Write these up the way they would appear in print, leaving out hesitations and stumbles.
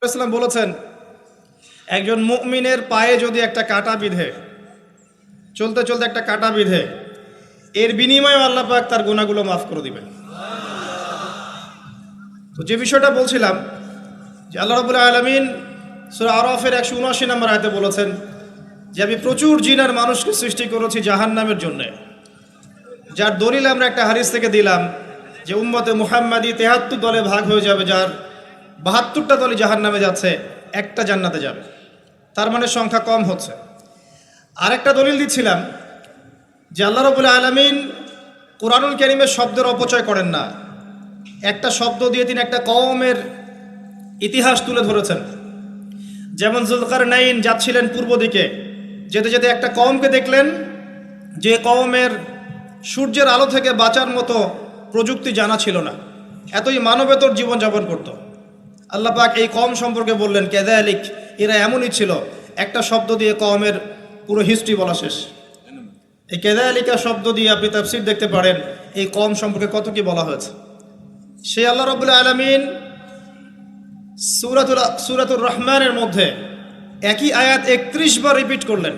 ইসলাম বলেছেন, একজন মুমিনের পায়ে যদি একটা কাঁটা বিঁধে, চলতে চলতে একটা কাঁটা বিঁধে, এর বিনিময়ে আল্লাহ পাক তার গুনাহগুলো মাফ করে দিবেন। তো যে বিষয়টা বলছিলাম যে আল্লাহ রাব্বুল আলামিন সূরা আরাফের 179 নম্বর আয়াতে বলেছেন যে আমি প্রচুর জিন আর মানুষকে সৃষ্টি করেছি জাহান্নামের জন্য, যার দলিল আমরা একটা হাদিস থেকে দিলাম যে উম্মতে মুহাম্মাদি 73 দলে ভাগ হয়ে যাবে, যার 72টা দলই জাহান্নামে যাচ্ছে, একটা জান্নাতে যাবে। তার মানে সংখ্যা কম হচ্ছে। আরেকটা দলিল দিচ্ছিলাম যে আল্লাহ রাব্বুল আলামিন কুরআনুল কারীমের শব্দের অপচয় করেন না। একটা শব্দ দিয়ে তিনি একটা কওমের ইতিহাস তুলে ধরেছেন। যেমন যুলকারনাইন যাচ্ছিলেন পূর্ব দিকে, যেতে যেতে একটা কওমকে দেখলেন যে কওমের সূর্যের আলো থেকে বাঁচার মতো প্রযুক্তি জানা ছিল না, এতই মানবেতর জীবনযাপন করত। আল্লাহ পাক এই কওম সম্পর্কে বললেন কাযালিক, এরা এমনই ছিল। একটা শব্দ দিয়ে কওমের পুরো হিস্ট্রি বলা শেষ। এই কাযালিকা শব্দ দিয়ে আপনি তাফসীর দেখতে পারেন এই কওম সম্পর্কে কত কি বলা হয়েছে। সেই আল্লাহ রাব্বুল আলামিন সূরাতুর রহমানের মধ্যে একই আয়াত 31 বার রিপিট করলেন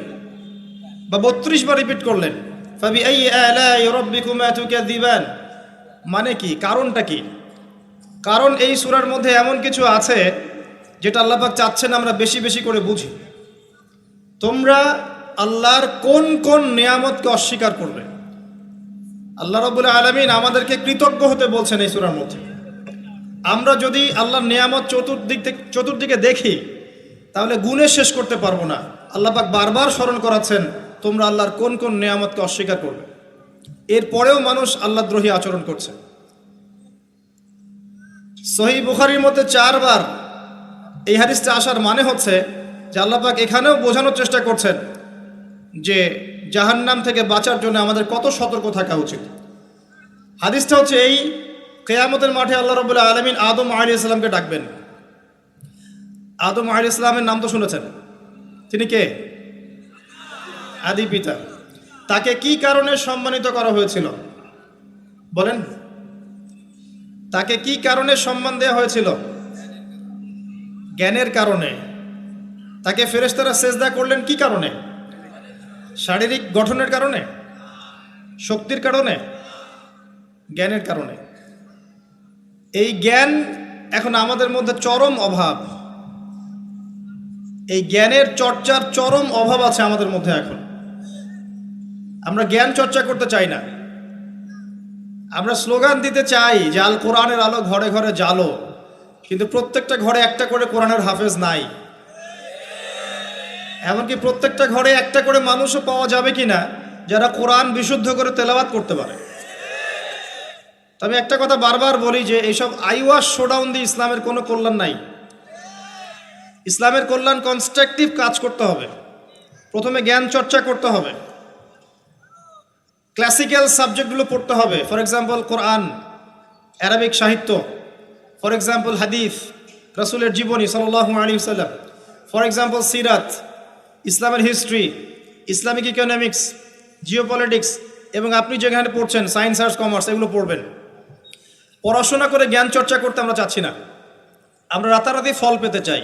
বা 32 বার রিপিট করলেন, ফাবিআইয়ি আলাই রাব্বিকুমা তুকাযিবান। মানে কি, কারণটা কি? কারণ এই সূরার মধ্যে এমন কিছু আছে যেটা আল্লাহ পাক চাচ্ছেন আমরা বেশি বেশি করে বুঝি। তোমরা আল্লাহর কোন কোন নিয়ামতকে অস্বীকার করবে? আল্লাহ রাব্বুল আলামিন আমাদেরকে কৃতজ্ঞ হতে বলছেন এই সূরার মধ্যে। আমরা যদি আল্লাহর নিয়ামত চতুর্দিকে দেখি তাহলে গুণে শেষ করতে পারবো না। আল্লাহ পাক বারবার স্মরণ করাচ্ছেন তোমরা আল্লাহর কোন কোন নিয়ামতকে অস্বীকার করবে। এরপরেও মানুষ আল্লাহদ্রোহী আচরণ করছে। সহিহ বুখারীর মধ্যে 4 বার এই হাদিসটা আসার মানে হচ্ছে যে আল্লাহ পাক এখানেও বোঝানোর চেষ্টা করছেন যে জাহান্নাম থেকে বাঁচার জন্য আমাদের কত সতর্ক থাকা উচিত। হাদিসটা হচ্ছে এই, কিয়ামতের মাঠে আল্লাহ রাব্বুল আলামিন আদম আলাইহিস সালামকে ডাকবেন। আদম আলাইহিস সালামের নাম তো শুনেছেন, তিনি কে? আদি পিতা। তাকে কি কারণে সম্মানিত করা হয়েছিল বলেন? তাকে কি কারণে সম্মান দেওয়া হয়েছিল? জ্ঞানের কারণে। তাকে ফেরেশতারা সেজদা করলেন কি কারণে? শারীরিক গঠনের কারণে, শক্তির কারণে, জ্ঞানের কারণে। এই জ্ঞান এখন আমাদের মধ্যে চরম অভাব। এই জ্ঞানের চর্চার চরম অভাব আছে আমাদের মধ্যে এখন। আমরা জ্ঞান চর্চা করতে চাই না। আমরা স্লোগান দিতে চাই যে আল কোরআনের আলো ঘরে ঘরে জ্বালো, কিন্তু প্রত্যেকটা ঘরে একটা করে কোরআনের হাফেজ নাই। এমনকি প্রত্যেকটা ঘরে একটা করে মানুষও পাওয়া যাবে কিনা যারা কোরআন বিশুদ্ধ করে তেলাওয়াত করতে পারে। তবে একটা কথা বারবার বলি যে এইসব আইওয়াশ শোডাউন দিয়ে ইসলামের কোনো কল্যাণ নাই। ইসলামের কল্যাণ কনস্ট্রাকটিভ কাজ করতে হবে। প্রথমে জ্ঞান চর্চা করতে হবে, ক্লাসিক্যাল সাবজেক্টগুলো পড়তে হবে। ফর এক্সাম্পল কোরআন, অ্যারাবিক সাহিত্য, ফর এক্সাম্পল হাদিস, রাসূলের জীবনী সাল্লাল্লাহু আলাইহি ওয়াসাল্লাম, ফর এক্সাম্পল সিরাত, ইসলামের হিস্ট্রি, ইসলামিক ইকোনমিক্স, জিওপলিটিক্স, এবং আপনি যেখানে পড়ছেন সায়েন্স, আর্টস, কমার্স, এগুলো পড়বেন। পড়াশোনা করে জ্ঞান চর্চা করতে আমরা চাচ্ছি না, আমরা রাতারাতি ফল পেতে চাই।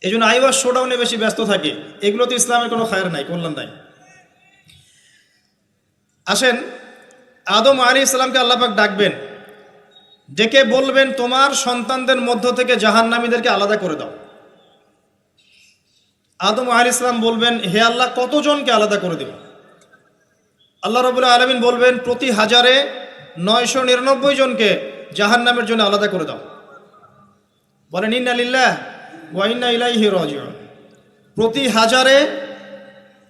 এই জন্য আইওয়াশ শোডাউনে বেশি ব্যস্ত থাকি। এগুলোতে ইসলামের কোনো খায়ের নাই, কল্যাণ নাই। আসেন, আদম আলাইহিস সালামকে আল্লাহ পাক ডাকবেন, ডেকে বলবেন তোমার সন্তানদের মধ্য থেকে জাহান্নামীদেরকে আলাদা করে দাও। আদম আলাইহিস সালাম বলবেন হে আল্লাহ কতজনকে আলাদা করে দেব? আল্লাহ রাব্বুল আলামিন বলবেন প্রতি 1000-এ 999 জনকে জাহান্নামের জন্য আলাদা করে দাও। বলেন ইন্না লিল্লাহ ওয়া ইন্না ইলাইহি রাজিউন। প্রতি 1000-এ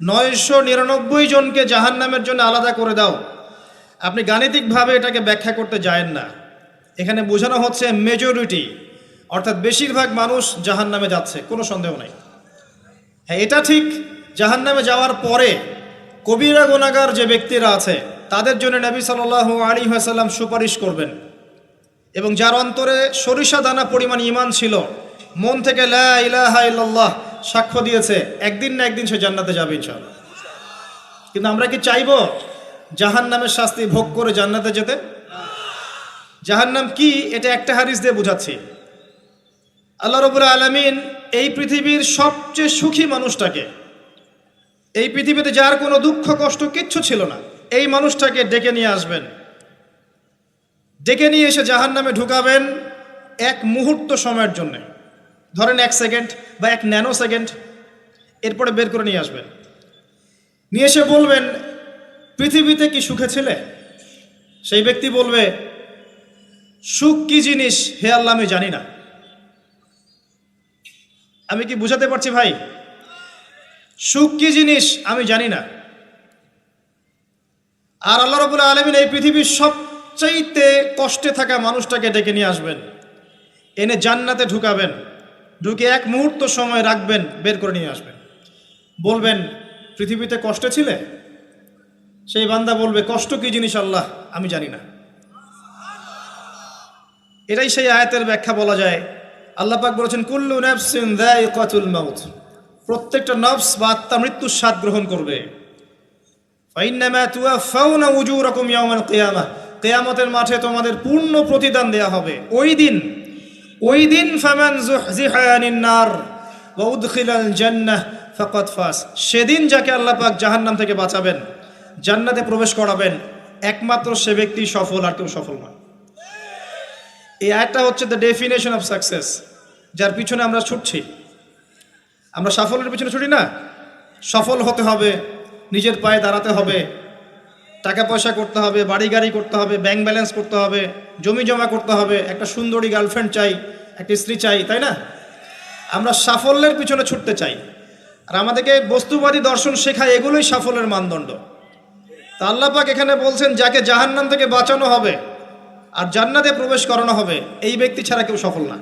999 জনকে জাহান্নামের জন্য আলাদা করে দাও। আপনি গাণিতিকভাবে এটাকে ব্যাখ্যা করতে যায়েন না। এখানে বোঝানো হচ্ছে মেজরিটি, অর্থাৎ বেশিরভাগ মানুষ জাহান্নামে যাচ্ছে, কোনো সন্দেহ নাই। হ্যাঁ, এটা ঠিক, জাহান্নামে যাওয়ার পরে কবিরা গুনাহগার যে ব্যক্তিরা আছে তাদের জন্য নবী সাল্লাল্লাহু আলাইহি ওয়াসাল্লাম সুপারিশ করবেন। এবং যার অন্তরে সরিষা দানা পরিমাণ ঈমান ছিল, মন থেকে লা ইলাহা ইল্লাল্লাহ সাক্ষ্য দিয়েছে, একদিন না একদিন সে জান্নাতে যাবে ইনশাআল্লাহ। কিন্তু আমরা কি চাইবো জাহান্নামের শাস্তি ভোগ করে জান্নাতে যেতে? জাহান্নাম কি এটা একটা হাদিস দিয়ে বুঝাচ্ছি। আল্লাহ রাব্বুল আলামিন এই পৃথিবীর সবচেয়ে সুখী মানুষটাকে, এই পৃথিবীতে যার কোনো দুঃখ কষ্ট কিচ্ছু ছিল না, এই মানুষটাকে ডেকে নিয়ে আসবেন। ডেকে নিয়ে এসে জাহান্নামে ঢুকাবেন এক মুহূর্ত সময়ের জন্য, ধরেন 1 সেকেন্ড বা 1 ন্যানো সেকেন্ড। এরপরে বের করে নিয়ে আসবেন, নিয়ে এসে বলবেন, পৃথিবীতে কি সুখে ছিলে? সেই ব্যক্তি বলবে, সুখ কি জিনিস হে আল্লাহ আমি জানি না। আমি কি বুঝাতে পারছি ভাই? সুখ কি জিনিস আমি জানি না। আর আল্লাহ রাব্বুল আলামিন এই পৃথিবীর সবচাইতে কষ্টে থাকা মানুষটাকে ডেকে নিয়ে আসবেন, এনে জান্নাতে ঢুকাবেন, ঢুকে 1 মুহূর্ত সময় রাখবেন, বের করে নিয়ে আসবেন। বলবেন, পৃথিবীতে কষ্টে ছিলে? সেই বান্দা বলবে, কষ্ট কি জিনিস আল্লাহ আমি জানি না। এটাই সেই আয়াতের ব্যাখ্যা বলা যায়। আল্লাহ পাক বলেছেন, কুল্লু নাফসিন যায়িকাতুল মাউত, প্রত্যেকটা নফস বা আত্মা মৃত্যুর স্বাদ গ্রহণ করবে। ফাইন্নামা তুওয়াফাউনা উজুরাকুম ইয়াওমাল কিয়ামাহ, কিয়ামতের মাঠে তোমাদের পূর্ণ প্রতিদান দেয়া হবে। ওই দিন ফামান যুহজিহা আনিন নার ওয়া উদখিলাল জান্নাহ ফাকাদ ফাজ, সেদিন যাকে আল্লাহ পাক জাহান্নাম থেকে বাঁচাবেন, জান্নাতে প্রবেশ করাবেন, একমাত্র সে ব্যক্তি সফল, আর কেউ সফল নয়। এই আয়াতটা হচ্ছে দ্য ডেফিনেশন অফ সাকসেস, যার পিছনে আমরা ছুটছি। আমরা সাফল্যের পিছনে ছুটি না। সফল হতে হবে, নিজের পায়ে দাঁড়াতে হবে, টাকা পয়সা করতে হবে, বাড়ি গাড়ি করতে হবে, ব্যাংক ব্যালেন্স করতে হবে, জমি জমা করতে হবে, একটা সুন্দরী গার্লফ্রেন্ড চাই, একটা স্ত্রী চাই, তাই না? আমরা সাফল্যের পিছনে ছুটতে চাই, আর আমাদেরকে বস্তুবাদী দর্শন শেখায় এগুলোই সাফল্যের মানদণ্ড। তা আল্লাহ পাক এখানে বলছেন, যাকে জাহান্নাম থেকে বাঁচানো হবে আর জান্নাতে প্রবেশ করানো হবে, এই ব্যক্তি ছাড়া কেউ সফল না।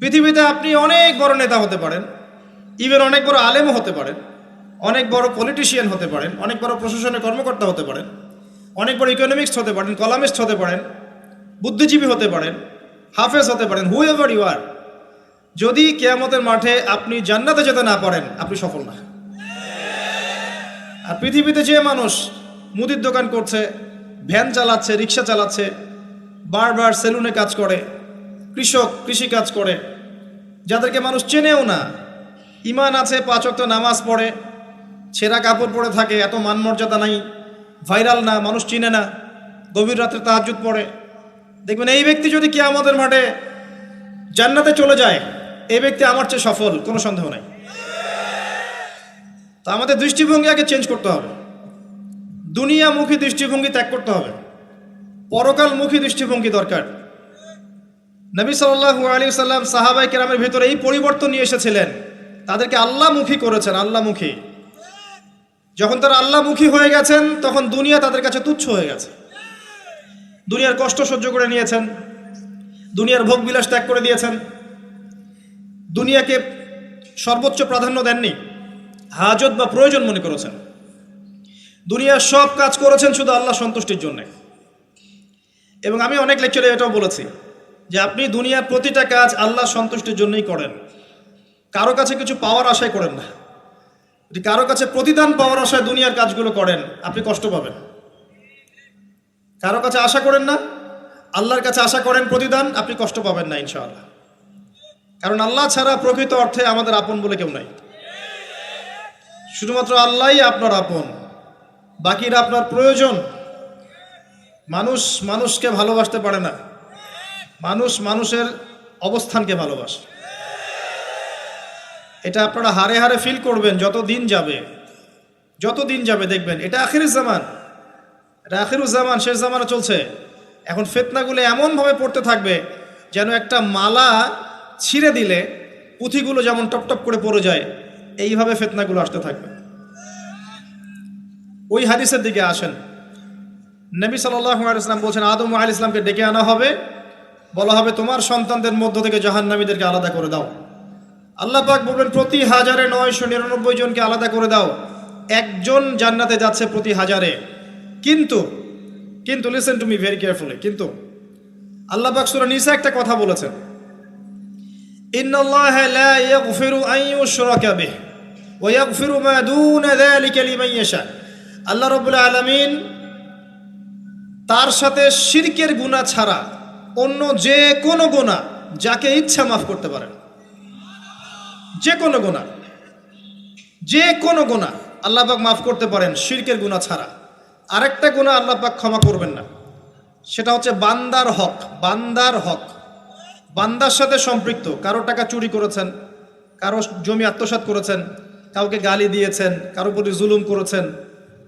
পৃথিবীতে আপনি অনেক বড় নেতা হতে পারেন, ইভেন অনেক বড় আলেমও হতে পারেন, অনেক বড় পলিটিশিয়ান হতে পারেন, অনেক বড় প্রশাসনের কর্মকর্তা হতে পারেন, অনেক বড় ইকোনমিক্স হতে পারেন, কলামিস্ট হতে পারেন, বুদ্ধিজীবী হতে পারেন, হাফেজ হতে পারেন, হুএভার ইউ আর, যদি কিয়ামতের মাঠে আপনি জান্নাতে যেতে না পারেন, আপনি সফল না। আর পৃথিবীতে যে মানুষ মুদির দোকান করছে, ভ্যান চালাচ্ছে, রিক্সা চালাচ্ছে, বারবার সেলুনে কাজ করে, কৃষক কৃষি কাজ করে, যাদেরকে মানুষ চেনেও না, ইমান আছে, 5 ওয়াক্ত নামাজ পড়ে, ছেঁড়া কাপড় পরে থাকে, এত মান মর্যাদা নাই, ভাইরাল না, মানুষ চিনে না, গভীর রাত্রে তাহাজ্জুদ পড়ে, দেখবেন এই ব্যক্তি যদি কিয়ামতের মাঠে জান্নাতে চলে যায়, এই ব্যক্তি আমার চেয়ে সফল, কোনো সন্দেহ নাই। তা আমাদের দৃষ্টিভঙ্গি আগে চেঞ্জ করতে হবে, দুনিয়ামুখী দৃষ্টিভঙ্গি ত্যাগ করতে হবে, পরকালমুখী দৃষ্টিভঙ্গি দরকার। নবী সাল্লাল্লাহু আলাইহি সাল্লাম সাহাবায়ে কেরামের ভিতরে এই পরিবর্তন নিয়ে এসেছিলেন, তাদেরকে আল্লাহমুখী করেছেন, আল্লাহমুখী। যখন তারা আল্লাহমুখী হয়ে গেছেন, তখন দুনিয়া তাদের কাছে তুচ্ছ হয়ে গেছে। দুনিয়ার কষ্ট সহ্য করে নিয়েছেন, দুনিয়ার ভোগ বিলাস ত্যাগ করে দিয়েছেন, দুনিয়াকে সর্বোচ্চ প্রাধান্য দেননি, হাজত বা প্রয়োজন মনে করেছেন। দুনিয়ার সব কাজ করেছেন শুধু আল্লাহ সন্তুষ্টির জন্য। এবং আমি অনেক লেকচারে এটাও বলেছি যে আপনি দুনিয়ার প্রতিটা কাজ আল্লাহ সন্তুষ্টির জন্যই করেন, কারো কাছে কিছু পাওয়ার আশায় করেন না। যদি কারো কাছে প্রতিদান পাওয়ার আশায় দুনিয়ার কাজগুলো করেন, আপনি কষ্ট পাবেন। কারো কাছে আশা করেন না, আল্লাহর কাছে আশা করেন প্রতিদান, আপনি কষ্ট পাবেন না ইনশাআল্লাহ। কারণ আল্লাহ ছাড়া প্রকৃত অর্থে আমাদের আপন বলে কেউ নাই। শুধুমাত্র আল্লাহই আপনার আপন, বাকিরা আপনার প্রয়োজন। মানুষ মানুষকে ভালোবাসতে পারে না, মানুষ মানুষের অবস্থানকে ভালোবাসে। এটা আপনারা হারে হারে ফিল করবেন যত দিন যাবে দেখবেন এটা আখিরুজ জামান, এটা আখিরুজ জামান, শেষ জামানা চলছে। এখন ফিতনাগুলো এমনভাবে পড়তে থাকবে যেন একটা মালা ছিঁড়ে দিলে পুঁথিগুলো যেমন টপটপ করে পড়ে যায়, এইভাবে ফিতনাগুলো আসতে থাকবে। ওই হাদিসের দিকে আসেন। নবী সাল্লাল্লাহু আলাইহি ওয়াসাল্লাম বলছেন, আদম আলাইহিস সালামকে ডেকে আনা হবে, বলা হবে তোমার সন্তানদের মধ্য থেকে জাহান্নামীদেরকে আলাদা করে দাও। আল্লাহ পাক বলবেন, প্রতি 1999 জনকে আলাদা করে দাও, একজন জান্নাতে যাচ্ছে প্রতি 1000-এ। কিন্তু listen to me very carefully, কিন্তু আল্লাহ পাক সূরা নিসা একটা কথা বলেছেন, ইন্নাল্লাহা লা ইয়াগফিরু আন ইউশরাকা বিহি ওয়া ইয়াগফিরু মা দুনা যালিকা লিমান ইয়াশা। আল্লাহ রাব্বুল আলামিন তার সাথে শিরকের গুনাহ ছাড়া অন্য যে কোনো গুনাহ যাকে ইচ্ছা মাফ করতে পারেন। যে কোনো গুনাহ, যে কোনো গুনাহ আল্লাহ পাক মাফ করতে পারেন, শিরকের গুনাহ ছাড়া। আরেকটা গুনাহ আল্লাহ পাক ক্ষমা করবেন না, সেটা হচ্ছে বান্দার হক। বান্দার হক বান্দার সাথে সম্পৃক্ত। কারো টাকা চুরি করেছেন, কারো জমি আত্মসাৎ করেছেন, কাউকে গালি দিয়েছেন, কারো প্রতি জুলুম করেছেন,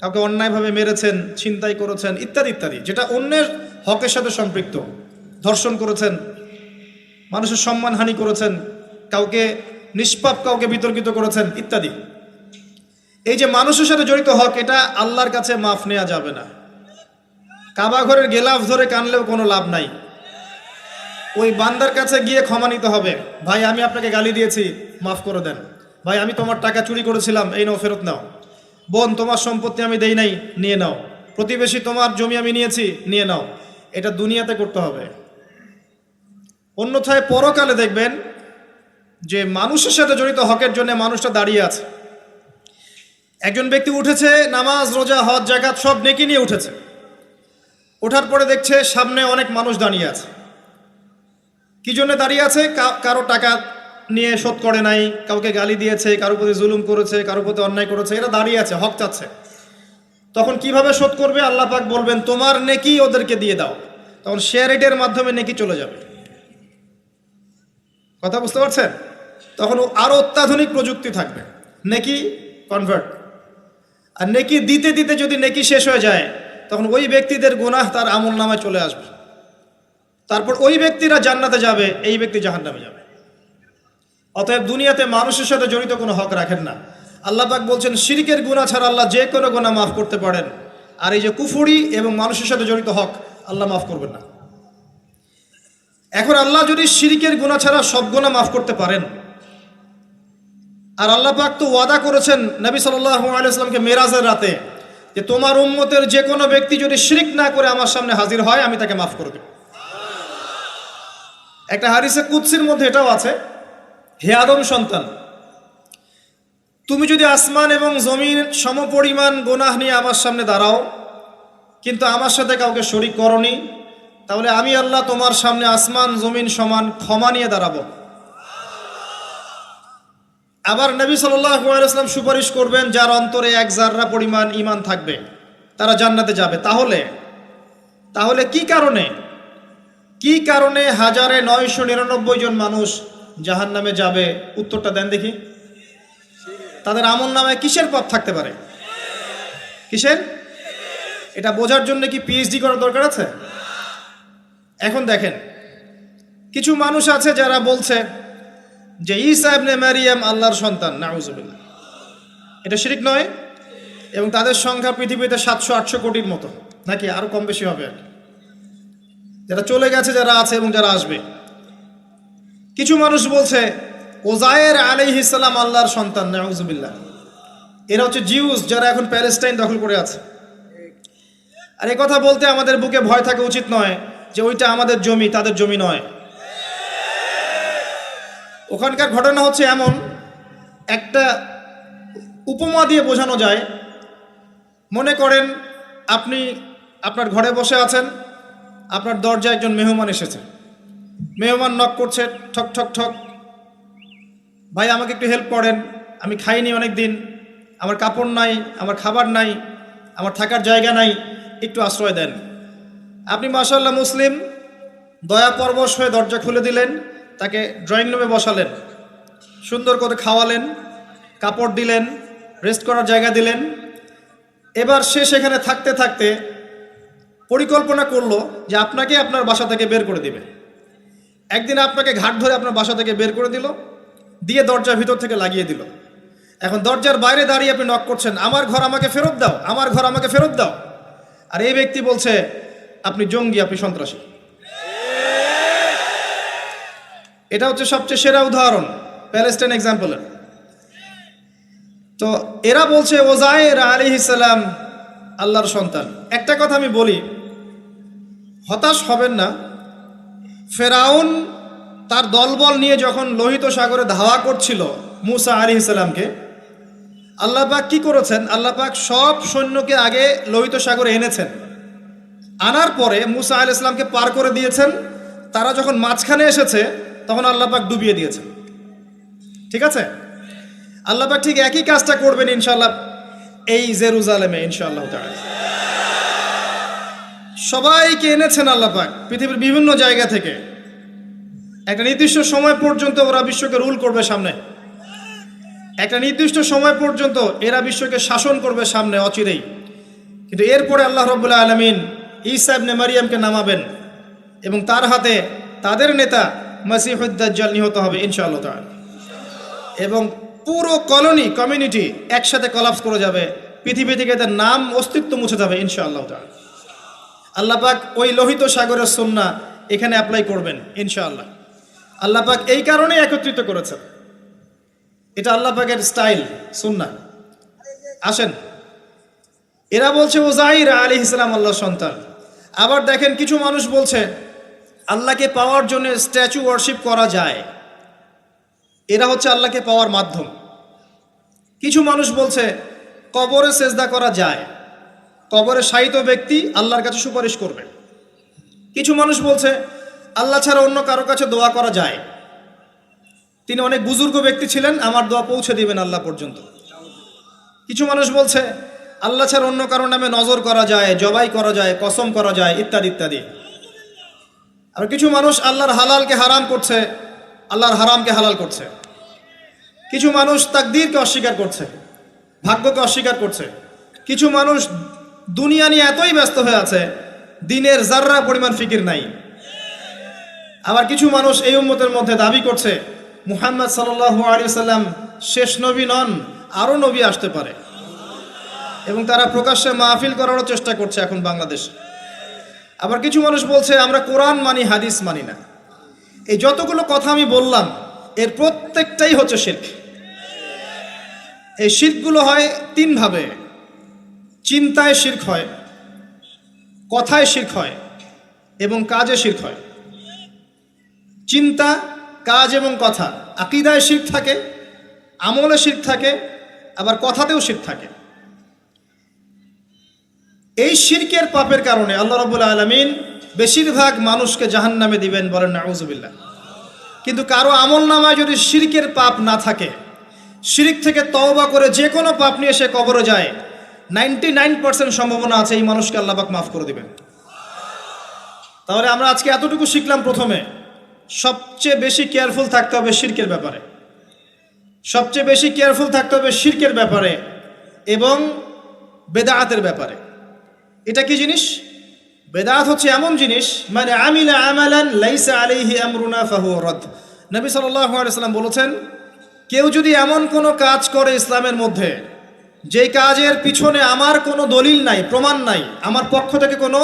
কাউকে অন্যায়ভাবে মেরেছেন, ছিনতাই করেছেন, ইত্যাদি ইত্যাদি, যেটা অন্যের হকের সাথে সম্পৃক্ত। ধর্ষণ করেছেন, মানুষের সম্মানহানি করেছেন, কাউকে নিষ্পাপ কাউকে বিতর্কিত করেছেন, ইত্যাদি। এই যে মানুষের সাথে জড়িত হক, এটা আল্লাহর কাছে মাফ নেওয়া যাবে না। কাবা ঘরের গেলাফ ধরে কানলেও কোনো লাভ নাই। ওই বান্দার কাছে গিয়ে ক্ষমা নিতে হবে। ভাই আমি আপনাকে গালি দিয়েছি, মাফ করে দেন। ভাই আমি তোমার টাকা চুরি করেছিলাম, এই নাও ফেরত নাও। বোন তোমার সম্পত্তি আমি দেই নাই, নিয়ে নাও। প্রতিবেশী তোমার জমি আমি নিয়েছি, নিয়ে নাও। এটা দুনিয়াতে করতে হবে। অন্যথায় পরকালে দেখবেন যে মানুষের সাথে জড়িত হকের জন্য মানুষটা দাঁড়িয়ে আছে। একজন ব্যক্তি উঠেছে, নামাজ রোজা হজ জাকাত সব নেকি নিয়ে উঠেছে। ওঠার পরে দেখছে সামনে অনেক মানুষ দাঁড়িয়ে আছে। কি জন্য দাঁড়িয়ে আছে? কারো টাকা নিয়ে শোধ করে নাই, কাউকে গালি দিয়েছে, কারো প্রতি জুলুম করেছে, কারো প্রতি অন্যায় করেছে, এরা দাঁড়িয়ে আছে, হক চাচ্ছে। তখন কিভাবে শোধ করবে? আল্লাহ পাক বলবেন তোমার নেকি ওদেরকে দিয়ে দাও। তখন শেয়ার রেটের মাধ্যমে নেকি চলে যাবে। কথা বুঝতে পারছেন? তখন আরো অত্যাধুনিক প্রযুক্তি থাকবে, নেকি কনভার্ট। আর নেকি দিতে দিতে যদি নেকি শেষ হয়ে যায়, তখন ওই ব্যক্তিদের গুনাহ তার আমল নামায় চলে আসবে। তারপর ওই ব্যক্তিরা জান্নাতে যাবে, এই ব্যক্তি জাহান্নামে যাবে। অতএব দুনিয়াতে মানুষের সাথে জড়িত কোনো হক রাখেন না। আল্লাহ পাক বলছেন শিরকের গুনাহ ছাড়া আল্লাহ যে কোনো গুনাহ মাফ করতে পারেন। আর এই যে কুফরি এবং মানুষের সাথে জড়িত হক, আল্লাহ মাফ করবেন না। এখন আল্লাহ যদি শিরকের গুনাহ ছাড়া সব গুনাহ মাফ করতে পারেন, আর আল্লাহ পাক তো ওয়াদা করেছেন নবী সাল্লাল্লাহু আলাইহি ওয়াসাল্লামকে মেরাজের রাতে, যে তোমার উম্মতের যে কোনো ব্যক্তি যদি শিরক না করে আমার সামনে হাজির হয়, আমি তাকে মাফ করে দেব। একটা হাদিসে কুদসির মধ্যে এটাও আছে, হে আদম সন্তান, তুমি যদি আসমান এবং জমিন সমপরিমাণ গুনাহ নিয়ে আমার সামনে দাঁড়াও, কিন্তু আমার সাথে কাউকে শরীক করনি, তাহলে আমি আল্লাহ তোমার সামনে আসমান জমিন সমান ক্ষমা নিয়ে দাঁড়াবো। আবার নবী সাল্লাল্লাহু আলাইহি ওয়াসাল্লাম সুপারিশ করবেন যার অন্তরে এক জাররা পরিমাণ ঈমান থাকবে, তারা জান্নাতে যাবে। তাহলে কি কারণে 1999 জন মানুষ জাহান্নামে যাবে? উত্তরটা দেন দেখি। তাদের আমল নামায় কিসের পাপ থাকতে পারে? কিসের? এটা বোঝার জন্য কি পিএইচডি করার দরকার আছে? এখন দেখেন, কিছু মানুষ আছে যারা বলছে যে ঈসা ইবনে মারিয়াম আল্লাহর সন্তান, নাউজুবিল্লাহ। এটা শিরক নয়? এবং তাদের সংখ্যা পৃথিবীতে 700-800 কোটির মতো, নাকি আরো কম বেশি হবে আর কি, যারা চলে গেছে, যারা আছে এবং যারা আসবে। কিছু মানুষ বলছে ওজায়ের আলাইহিস সালাম আল্লাহর সন্তান, নাউজুবিল্লাহ। এরা হচ্ছে জিউস, যারা এখন প্যালেস্টাইন দখল করে আছে। আর এই কথা বলতে আমাদের বুকে ভয় থাকা উচিত নয় যে ওইটা আমাদের জমি, তাদের জমি নয়। ওখানকার ঘটনা হচ্ছে এমন, একটা উপমা দিয়ে বোঝানো যায়। মনে করেন আপনি আপনার ঘরে বসে আছেন, আপনার দরজায় একজন মেহমান এসেছে। মেহমান নক করছে, ঠক ঠক ঠক। ভাই আমাকে একটু হেল্প করেন, আমি খাইনি অনেক দিন, আমার কাপড় নাই, আমার খাবার নাই, আমার থাকার জায়গা নাই, একটু আশ্রয় দেন। আপনি মাশাআল্লাহ মুসলিম, দয়া পরবশ হয়ে দরজা খুলে দিলেন, তাকে ড্রয়িং রুমে বসালেন, সুন্দর করে খাওয়ালেন, কাপড় দিলেন, রেস্ট করার জায়গা দিলেন। এবার সে সেখানে থাকতে থাকতে পরিকল্পনা করলো যে আপনাকে আপনার বাসা থেকে বের করে দিবে। একদিন আপনাকে ঘাট ধরে আপনার বাসা থেকে বের করে দিল, দিয়ে দরজার ভিতর থেকে লাগিয়ে দিল। এখন দরজার বাইরে দাঁড়িয়ে আপনি নক করছেন, আমার ঘর আমাকে ফেরত দাও, আমার ঘর আমাকে ফেরত দাও। আর এই ব্যক্তি বলছে আপনি জঙ্গি, আপনি সন্ত্রাসী। এটা হচ্ছে সবচেয়ে সেরা উদাহরণ প্যালেস্টাইন এক্সাম্পলের। তো এরা বলছে ওজায়ের আলাইহিস সালাম আল্লাহর সন্তান। একটা কথা আমি বলি, হতাশ হবেন না। ফেরাউন তার দলবল নিয়ে যখন লোহিত সাগরে ধাওয়া করছিল মুসা আলাইহিস সালামকে, আল্লাহ পাক কি করেছেন? আল্লাহ পাক সব সৈন্যকে আগে লোহিত সাগরে এনেছেন, আনার পরে মুসা আলাইহিস সালামকে পার করে দিয়েছেন। তারা যখন মাঝখানে এসেছে, তখন আল্লাহ পাক ডুবিয়ে দিয়েছেন। ঠিক আছে, আল্লাহ পাক ঠিক একই কাজটা করবেন ইনশাআল্লাহ এই জেরুজালেমে ইনশাআল্লাহ তাআলা। সবাইকে এনেছেন আল্লাহ পাক পৃথিবীর বিভিন্ন জায়গা থেকে। একটা নির্দিষ্ট সময় পর্যন্ত ওরা বিশ্বকে রুল করবে সামনে, একটা নির্দিষ্ট সময় পর্যন্ত এরা বিশ্বকে শাসন করবে সামনে অচিরেই। কিন্তু এরপরে আল্লাহ রাব্বুল আলামিন ঈসা ইবনে মারিয়ামকে নামাবেন এবং তার হাতে তাদের নেতা মাসিহুদ দাজ্জাল নিহত হবে ইনশাআল্লাহ তাআলা। এবং পুরো কমিউনিটি একসাথে কলাপস করে যাবে, পৃথিবী থেকে তার নাম অস্তিত্ব মুছে যাবে ইনশাআল্লাহ তাআলা। আল্লাহ পাক ওই লোহিত সাগরের সুন্নাহ এখানে অ্যাপ্লাই করবেন ইনশাআল্লাহ। আল্লাহ পাক এই কারণে একত্রিত করেছেন, এটা আল্লাহ পাকের স্টাইল সুন্নাহ। আসেন, এরা বলছে উযাইর আলাইহিস সালাম আল্লাহর সন্তান। আবার দেখেন কিছু মানুষ বলছে আল্লাহকে পাওয়ার জন্য স্ট্যাচু ওয়ার্শিপ করা যায়, এরা হচ্ছে আল্লাহকে পাওয়ার মাধ্যম। কিছু মানুষ বলছে কবরে সেজদা করা যায়, কবরে শায়িত ব্যক্তি আল্লাহর কাছে সুপারিশ করবে। কিছু মানুষ বলছে আল্লাহ ছাড়া অন্য কারো কাছে দোয়া করা যায়, তিনি অনেক বুজুর্গ ব্যক্তি ছিলেন, আমার দোয়া পৌঁছে দিবেন আল্লাহ পর্যন্ত। কিছু মানুষ বলছে আল্লাহ ছাড়া অন্য কারো নামে নজর করা যায়, জবাই করা যায়, কসম করা যায়, ইত্যাদি ইত্যাদি। আর কিছু মানুষ আল্লাহর হালালকে হারাম করছে, আল্লাহর হারামকে হালাল করছে। কিছু মানুষ তাকদীরকে অস্বীকার করছে, ভাগ্যকে অস্বীকার করছে। কিছু মানুষ দুনিয়া নিয়ে এতই ব্যস্ত হয়ে আছে দিনের জাররা পরিমাণ ফিকির নাই। আবার কিছু মানুষ এই উম্মতের মধ্যে দাবি করছে মুহাম্মদ সাল্লাল্লাহু আলাইহি ওয়াসাল্লাম শেষ নবী নন, আরও নবী আসতে পারে, এবং তারা প্রকাশ্যে মাহফিল করারও চেষ্টা করছে এখন বাংলাদেশে। আবার কিছু মানুষ বলছে আমরা কোরআন মানি, হাদিস মানি না। এই যতগুলো কথা আমি বললাম এর প্রত্যেকটাই হচ্ছে শিরক। এই শিরকগুলো হয় তিন ভাবে: চিন্তায় শিরক হয়, কথায় শিরক হয় এবং কাজে শিরক হয়। চিন্তা, কাজ এবং কথা, আকীদায় শিরক থাকে, আমলে শিরক থাকে, আবার কথাতেও শিরক থাকে। এই শিরকের পাপের কারণে আল্লাহ রাব্বুল আলামিন বেশিরভাগ মানুষকে জাহান্নামে দিবেন, বলেন নাউযুবিল্লাহ। কিন্তু কারো আমল নামায় যদি শিরকের পাপ না থাকে, শিরক থেকে তওবা করে যে কোনো পাপ নিয়ে সে কবরে যায়, 99% সম্ভাবনা আছে এই মানুষকে আল্লাহ পাক মাফ করে দিবেন। তাহলে আমরা আজকে এতটুকু শিখলাম, প্রথমে সবচেয়ে বেশি কেয়ারফুল থাকতে হবে শিরকের ব্যাপারে, সবচেয়ে বেশি কেয়ারফুল থাকতে হবে শিরকের ব্যাপারে এবং বেদাআতের ব্যাপারে। এটা কি জিনিস? বেদাত হচ্ছে এমন জিনিস, মানে আমিলা আমালান লাইসা আলাইহি আমরুনা ফাহুয়া রাদ। নবী সাল্লাল্লাহু আলাইহি ওয়াসাল্লাম বলেছেন, কেউ যদি এমন কোনো কাজ করে ইসলামের মধ্যে যেই কাজের পিছনে আমার কোনো দলিল নাই, প্রমাণ নাই, আমার পক্ষ থেকে কোনো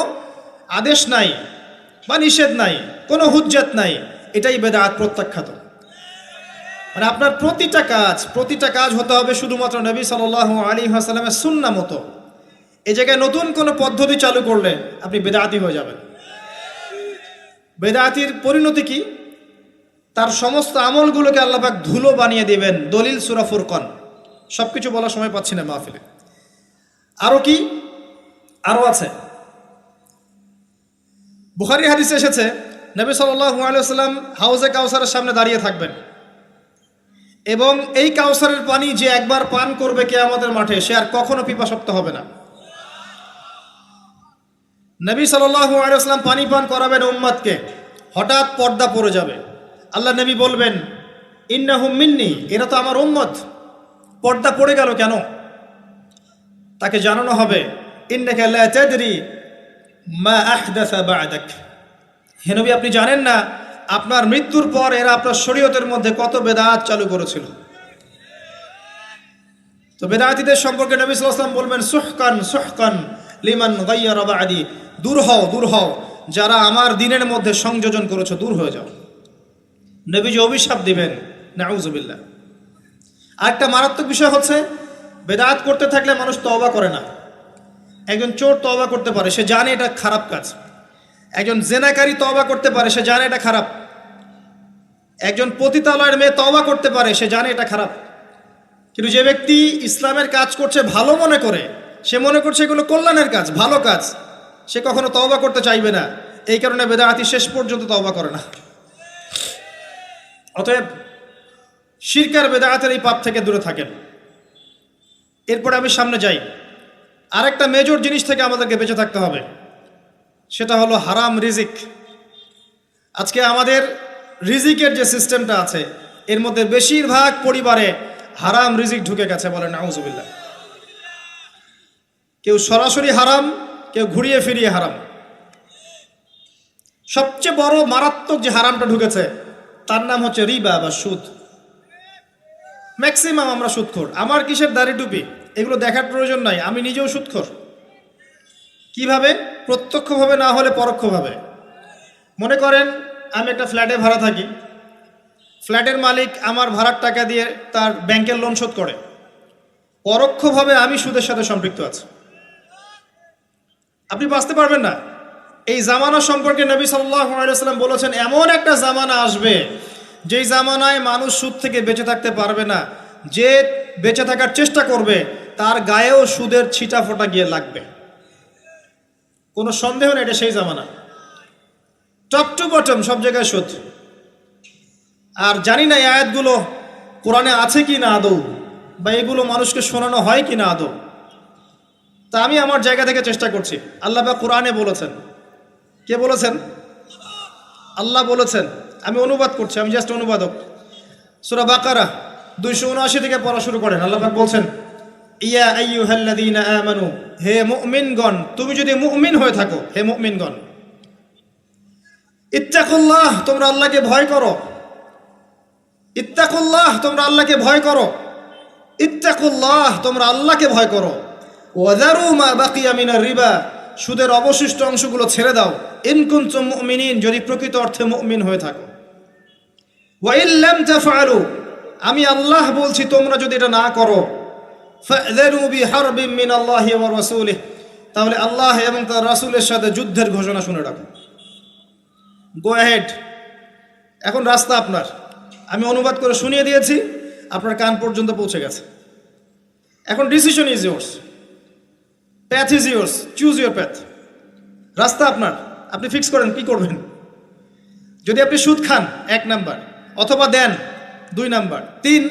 আদেশ নাই বা নিষেধ নাই, কোনো হুজ্জত নাই, এটাই বেদাত, প্রত্যাখ্যাত। মানে আপনার প্রতিটা কাজ হতে হবে শুধুমাত্র নবী সাল্লাল্লাহু আলাইহি ওয়াসাল্লামের সুন্নাহ মতো। এই জায়গায় নতুন কোনো পদ্ধতি চালু করলে আপনি বেদাতি হয়ে যাবেন। বেদাতির পরিণতি কি? তার সমস্ত আমলগুলোকে আল্লাহ পাক ধুলো বানিয়ে দিবেন। দলিল সূরা ফুরকান, সব কিছু বলার সময় পাচ্ছি না মাহফিলে। আরও কি? আরও আছে। বুখারী হাদিসে এসেছে নবী সাল্লাল্লাহু আলাইহি ওয়াসাল্লাম হাউজে কাউসারের সামনে দাঁড়িয়ে থাকবেন এবং এই কাউসারের পানি যে একবার পান করবে কিয়ামতের মাঠে, সে আর কখনো পিপাসার্ত হবে না। নবী সাল্লাল্লাহু আলাইহি ওয়াসাল্লাম পানি পান করাবেন উম্মতকে, হঠাৎ পর্দা পড়ে যাবে। আল্লাহ নবী বলবেন ইন্নাহুম মিন্নি, এরা তো আমার উম্মত। পর্দা পড়ে গেল কেন? তাকে জানানো হবে ইন্নাকা লা তাদরি মা আহদাসা বা'দাক, হে নবী আপনি জানেন না আপনার মৃত্যুর পর এরা আপনার শরীয়তের মধ্যে কত বেদাত চালু করেছিল। তো বেদাতীদের সম্পর্কে নবী সাল্লাল্লাহু আলাইহি ওয়াসাল্লাম বলবেন সুহকান সুহকান লিমান গায়্যারা বা'দি, দূর হও যারা আমার দ্বীনের মধ্যে সংযোজন করেছো, দূর হয়ে যাও। নবীজি অভিশাপ দিবেন, নাউযুবিল্লাহ। আরেকটা মারাত্মক বিষয় হচ্ছে বেদাত করতে থাকলে মানুষ তওবা করে না। একজন চোর তওবা করতে পারে, সে জানে এটা খারাপ কাজ। একজন জেনাকারী তওবা করতে পারে, সে জানে এটা খারাপ। একজন পতিতালয়ের মেয়ে তওবা করতে পারে, সে জানে এটা খারাপ। কিন্তু যে ব্যক্তি ইসলামের কাজ করছে ভালো মনে করে, সে মনে করছে এগুলো কল্যাণের কাজ, ভালো কাজ, সে কখনো তওবা করতে চাইবে না। এই কারণে বেদাতি শেষ পর্যন্ত তওবা করে না। অতএব শিরকার বেদায়াতের এই পাপ থেকে দূরে থাকেন। এরপরে আমি সামনে যাই। আরেকটা মেজর জিনিস থেকে আমাদেরকে বেঁচে থাকতে হবে, সেটা হলো হারাম রিজিক। আজকে আমাদের রিজিকের যে সিস্টেমটা আছে এর মধ্যে বেশিরভাগ পরিবারে হারাম রিজিক ঢুকে গেছে, বলেন নাউজুবিল্লাহ। কেউ সরাসরি হারাম, কেউ ঘুরিয়ে ফিরিয়ে হারাম। সবচেয়ে বড় মারাত্মক যে হারামটা ঢুকেছে তার নাম হচ্ছে রিবা বা সুদ। ম্যাক্সিমাম আমরা সুদখোর। আমার কিসের দাড়ি টুপি এগুলো দেখার প্রয়োজন নাই, আমি নিজেও সুদখোর। কিভাবে? প্রত্যক্ষভাবে না হলে পরোক্ষভাবে। মনে করেন আমি একটা ফ্ল্যাটে ভাড়া থাকি, ফ্ল্যাটের মালিক আমার ভাড়ার টাকা দিয়ে তার ব্যাংকের লোন শোধ করে, পরোক্ষভাবে আমি সুদের সাথে সম্পৃক্ত আছি। আপনি বাঁচতে পারবেন না। এই জামানা সম্পর্কে নবী সাল্লাল্লাহু আলাইহি ওয়াসাল্লাম বলেছেন, এমন একটা জামানা আসবে যেই জামানায় মানুষ সুদ থেকে বেঁচে থাকতে পারবে না। যে বেঁচে থাকার চেষ্টা করবে তার গায়েও সুদের ছিটা ফোটা গিয়ে লাগবে, কোনো সন্দেহ নেই, এটা সেই জামানা। টপ টু বটম সব জায়গায় সুদ। আর জানি না এই আয়াতগুলো কোরআনে আছে কি না আদৌ, বা এগুলো মানুষকে শোনানো হয় কি না আদৌ। তা আমি আমার জায়গা থেকে চেষ্টা করছি। আল্লাহ বা কোরআনে বলেছেন। কে বলেছেন? আল্লাহ বলেছেন। আমি অনুবাদ করছি, আমি জাস্ট অনুবাদক। সূরা বাকারা 279 থেকে পড়া শুরু করেন। আল্লাহ পাক বলছেন, ইয়া আইয়ুহাল্লাযীনা আমানু, হে মুমিনগণ, তুমি যদি মুমিন হয়ে থাকো, হে মুমিনগণ, ইত্তাকুল্লাহ, তোমরা আল্লাহকে ভয় করো। ইত্তাকুল্লাহ, তোমরা আল্লাহকে ভয় করো। ইত্তাকুল্লাহ, তোমরা আল্লাহকে ভয় করো। ওয়াযারু মা বাকিয়া মিনার রিবা, সুদের অবশিষ্ট অংশগুলো ছেড়ে দাও। ইন কুনতুম মুমিনিন, যদি প্রকৃত অর্থে মুমিন হয়ে থাকো। ওয়া ইন লাম তাফআলু, আমি আল্লাহ বলছি তোমরা যদি এটা না করো, ফাযরু বিহারবিন মিনাল্লাহি ওয়া রাসূলিহি, তাহলে আল্লাহ এবং তার রাসূলের সাথে যুদ্ধের ঘোষণা শুনে রাখো। গো অ্যাহেড, এখন রাস্তা আপনার। আমি অনুবাদ করে শুনিয়ে দিয়েছি, আপনার কান পর্যন্ত পৌঁছে গেছে। এখন decision is yours, path is yours, choose your path. রাস্তা আপনার, আপনি ফিক্স করেন কি করবেন। যদি আপনি সুদ খান 1 নাম্বার, অথবা দেন 2 নাম্বার, 3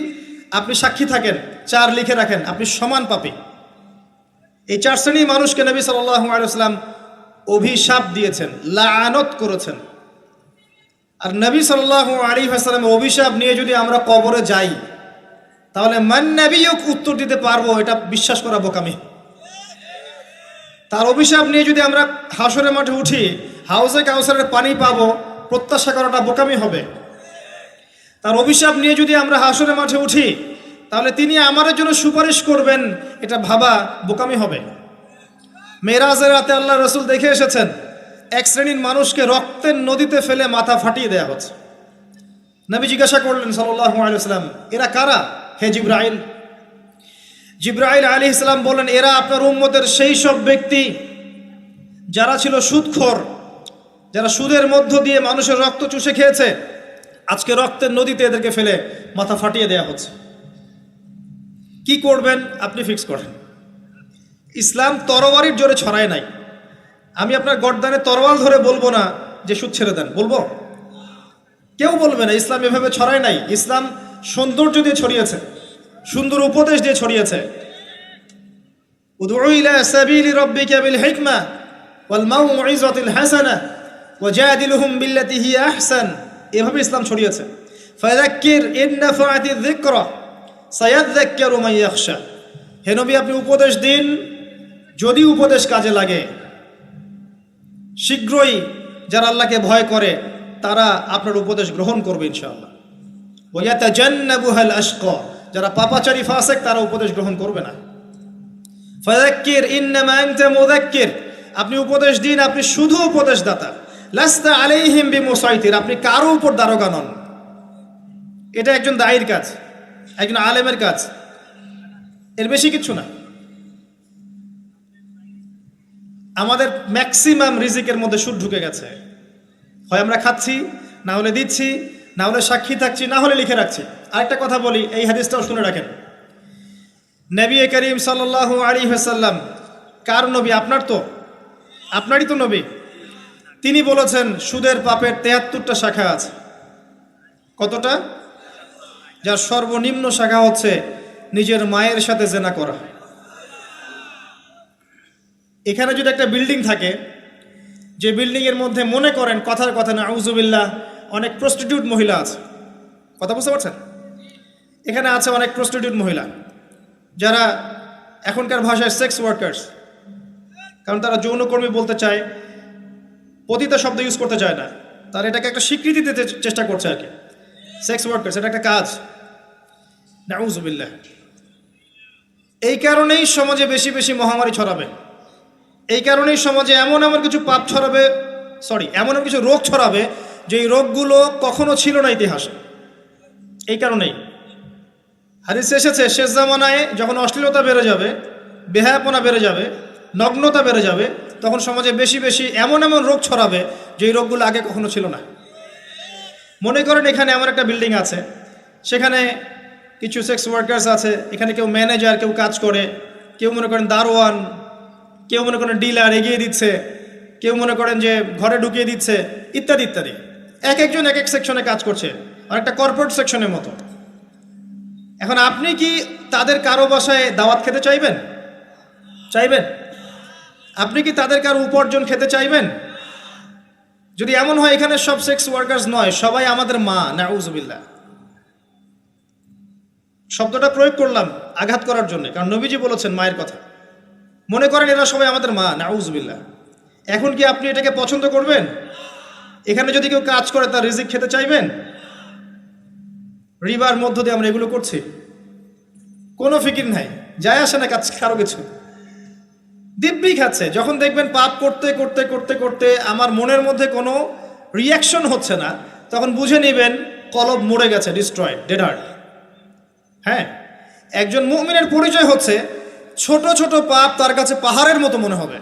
আপনি সাক্ষী থাকেন, 4 লিখে রাখেন, আপনি সমান পাপী। এই 4 শ্রেণীর মানুষকে নবী সাল্লাল্লাহু আলাইহি ওয়াসাল্লাম অভিশাপ দিয়েছেন, লাআনত করেছেন। আর নবী সাল্লাল্লাহু আলাইহি ওয়াসাল্লামের অভিশাপ নিয়ে যদি আমরা কবরে যাই, তাহলে মান নবিয়ুক উত্তর দিতে পারবো, এটা বিশ্বাস করা বোকামি। তার অভিশাপ নিয়ে যদি আমরা হাসরের মাঠে উঠি, হাউজে কাউসারের পানি পাবো, প্রত্যাশা করাটা বোকামি হবে। তার অভিশাপ নিয়ে যদি আমরা হাসরের মাঠে উঠি, তাহলে তিনি আমাদের জন্য সুপারিশ করবেন, এটা ভাবা বোকামি হবে। মেরাজের রাতে আল্লাহ রাসূল দেখে এসেছেন, এক শ্রেণীর মানুষকে রক্তের নদীতে ফেলে মাথা ফাটিয়ে দেয়া হচ্ছে। নবী জিজ্ঞাসা করলেন সাল্লাল্লাহু আলাইহি ওয়াসাল্লাম, এরা কারা হে জিবরাইল? জিবরাইল আলাইহিস সালাম বলেন, এরা আপনার উম্মতের সেই সব ব্যক্তি যারা ছিল সুদখোর, যারা সুদের মধ্য দিয়ে মানুষের রক্ত চুষে খেয়েছে। আজকে রক্তের নদীতে এদেরকে ফেলে মাথা ফাটিয়ে দেয়া হচ্ছে। কি করবেন আপনি ফিক্স করেন। ইসলাম তরবারির জোরে ছড়ায় নাই। আমি আপনার গর্দানে তরোয়াল ধরে বলবো না যে সুদ ছেড়ে দেন, বলবো? কেউ বলবে না। ইসলাম এভাবে ছড়ায় নাই। ইসলাম সৌন্দর্য দিয়ে ছড়িয়েছে, সুন্দর উপদেশ দিয়ে ছড়িয়েছে। উদউ ইলা সাবিলি রাব্বিকা বিল হিকমা ওয়াল মাউইযাতিল হাসানাহ ওয়াজাদিলহুম বিল্লাতি হিয়া আহসান, এভাবে ইসলাম ছড়িয়েছে। ফাযাক্কির ইন নাফাআতিয যিকরা সায়াযাক্কারু মান ইয়াখশা, হে নবী আপনি উপদেশ দিন, যদি উপদেশ কাজে লাগে শীঘ্রই যারা আল্লাহকে ভয় করে তারা আপনার উপদেশ গ্রহণ করবে ইনশাআল্লাহ। ওয়া ইয়াতাজান্নাবুহাল আশকা, যারা পাপাচারী ফাসিক তারা উপদেশ গ্রহণ করবে না। ফাযাক্কির ইন্নামা আনতা মুযাক্কির, আপনি উপদেশ দিন, আপনি শুধু উপদেশদাতা। লাস্তা আলাইহিম বিমুসাইতির, আপনি কারো উপর দারোগা নন। এটা একজন দায়ীর কাজ, একজন আলেমের কাজ, এর বেশি কিছু না। আমাদের ম্যাক্সিমাম রিজিকের মধ্যে সুদ ঢুকে গেছে। হয় আমরা খাচ্ছি, না হলে দিচ্ছি, না হলে সাক্ষী থাকছি, না হলে লিখে রাখছি। আরেকটা কথা বলি, এই হাদিসটাও শুনে রাখেন। নবী করিম সাল্লাল্লাহু আলাইহি ওয়াসাল্লাম কার নবী? আপনার তো, আপনারই তো নবী। তিনি বলেছেন সুদের পাপের ৭৩টা শাখা আছে। কতটা? যার সর্বনিম্ন শাখা হচ্ছে নিজের মায়ের সাথে জেনা করা। এখানে যদি একটা বিল্ডিং থাকে, যে বিল্ডিংয়ের মধ্যে মনে করেন কথার কথা নাউজুবিল্লাহ অনেক প্রস্টিটিউট মহিলা আছে, কথা বুঝতে পারছেন? এখানে আছে অনেক প্রস্টিটিউট মহিলা যারা এখনকার ভাষায় সেক্স ওয়ার্কার্স, কারণ তারা যৌনকর্মী বলতে চায়, পতিতা শব্দ ইউজ করতে চায় না, তারা এটাকে একটা স্বীকৃতি দিতে চেষ্টা করছে আর কি। সেক্স ওয়ার্কার্স এটা একটা কাজ, নাউজুবিল্লাহ। এই কারণেই সমাজে বেশি বেশি মহামারী ছড়াবে, এই কারণেই সমাজে এমন এমন কিছু পাপ ছড়াবে, এমন এমন কিছু রোগ ছড়াবে যে এই রোগগুলো কখনো ছিল না ইতিহাসে। এই কারণেই হাদিসে এসেছে শেষ জামানায় যখন অশ্লীলতা বেড়ে যাবে, বেহায়াপনা বেড়ে যাবে, নগ্নতা বেড়ে যাবে, তখন সমাজে বেশি বেশি এমন এমন রোগ ছড়াবে যে এই রোগগুলো আগে কখনো ছিল না। মনে করেন এখানে এমন একটা বিল্ডিং আছে, সেখানে কিছু সেক্স ওয়ার্কার্স আছে, এখানে কেউ ম্যানেজার, কেউ কাজ করে, কেউ মনে করেন দারোয়ান, কেউ মনে করেন ডিলার এগিয়ে দিচ্ছে, কেউ মনে করেন যে ঘরে ঢুকিয়ে দিচ্ছে, ইত্যাদি ইত্যাদি। এক একজন এক এক সেকশনে কাজ করছে, আর একটা কর্পোরেট সেকশনের মতো। এখন আপনি কি তাদের কারো বাসায় দাওয়াত খেতে চাইবেন? চাইবেন? আপনি কি তাদের কারো উপার্জন খেতে চাইবেন? যদি এমন হয় এখানে সব সেক্স ওয়ার্কার্স নয়, সবাই আমাদের মা, নাউজুবিল্লাহ। শব্দটা প্রয়োগ করলাম আঘাত করার জন্য, কারণ নবীজি বলেছেন মায়ের কথা। মনে করেন এরা সবাই আমাদের মা, নাউজুবিল্লাহ। এখন কি আপনি এটাকে পছন্দ করবেন? এখানে যদি কেউ কাজ করে তার রিজিক খেতে চাইবেন? রিবার মধ্য দিয়ে আমরা এগুলো করছি, কোনো ফিকির নাই, যায় আসে না কাজ কারো কিছু, দিব্যি খাচ্ছে। যখন দেখবেন পাপ করতে করতে করতে করতে আমার মনের মধ্যে কোনো রিয়াকশন হচ্ছে না, তখন বুঝে নেবেন কলব মরে গেছে, ডিস্ট্রয়েড, ডেড হার্ট। হ্যাঁ, একজন মুমিনের পরিচয় হচ্ছে ছোট ছোট পাপ তার কাছে পাহাড়ের মতো মনে হবে,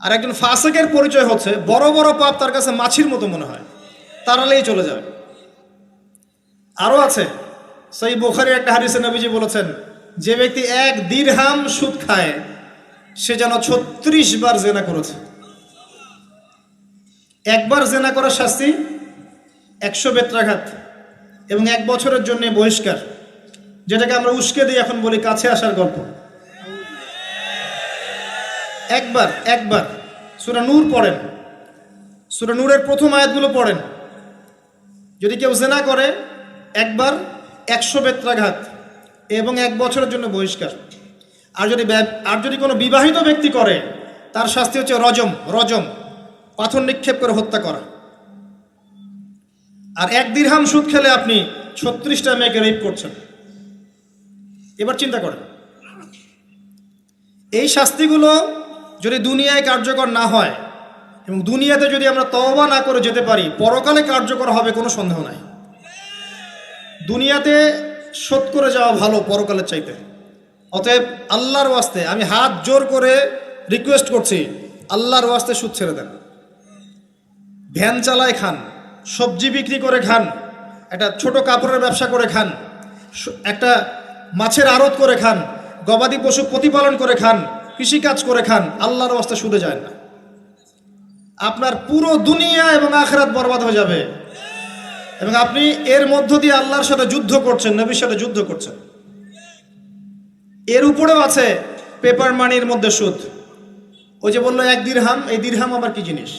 আর একজন ফাসিকের পরিচয় হচ্ছে বড় বড় পাপ তার কাছে মাছির মতো মনে হয়, তাড়ালেই চলে যাবে। আরও আছে, সহিহ বুখারীর একটা হাদিসে নবীজি বলেছেন, যে ব্যক্তি 1 দিরহাম সুদ খায় সে যেন 36 বার জেনা করেছে। একবার জেনা করার শাস্তি 100 বেত্রাঘাত এবং 1 বছরের জন্য বহিষ্কার, যেটাকে আমরা উস্কে দিই এখন বলি কাছে আসার গল্প। একবার সূরা নূর পড়েন, সূরা নূরের প্রথম আয়াতগুলো পড়েন। যদি কেউ জেনা করে একবার 100 বেত্রাঘাত এবং 1 বছরের জন্য বহিষ্কার। আর যদি কোনো বিবাহিত ব্যক্তি করে তার শাস্তি হচ্ছে রজম, পাথর নিক্ষেপ করে হত্যা করা। আর 1 দিরহাম সুদ খেলে আপনি 36টা মেয়েকে রেপ করছেন। এবার চিন্তা করেন, এই শাস্তিগুলো যদি দুনিয়ায় কার্যকর না হয় এবং দুনিয়াতে যদি আমরা তওবা না করে যেতে পারি, পরকালে কার্যকর হবে কোনো সন্দেহ নাই। দুনিয়াতে শোধ করে যাওয়া ভালো পরকালের চাইতে। অতএব আল্লাহর ওয়াস্তে আমি হাত জোর করে রিকোয়েস্ট করছি, আল্লাহর ওয়াস্তে সুদ ছেড়ে দেন। ভ্যান চালায় খান, সবজি বিক্রি করে খান, একটা ছোট কাপড়ের ব্যবসা করে খান, একটা মাছের আড়ত করে খান, গবাদি পশু প্রতিপালন করে খান, কৃষিকাজ করে খান, আল্লাহর ওয়াস্তে সুদে যায় না। আপনার পুরো দুনিয়া এবং আখিরাত বরবাদ হয়ে যাবে এবং আপনি এর মধ্য দিয়ে আল্লাহর সাথে যুদ্ধ করছেন, নবীর সাথে যুদ্ধ করছেন। এর উপরেও আছে পেপার মানির মধ্যে সুদ। ওই যে বললো 1 দিরহাম, এই দিরহাম আবার কি জিনিস?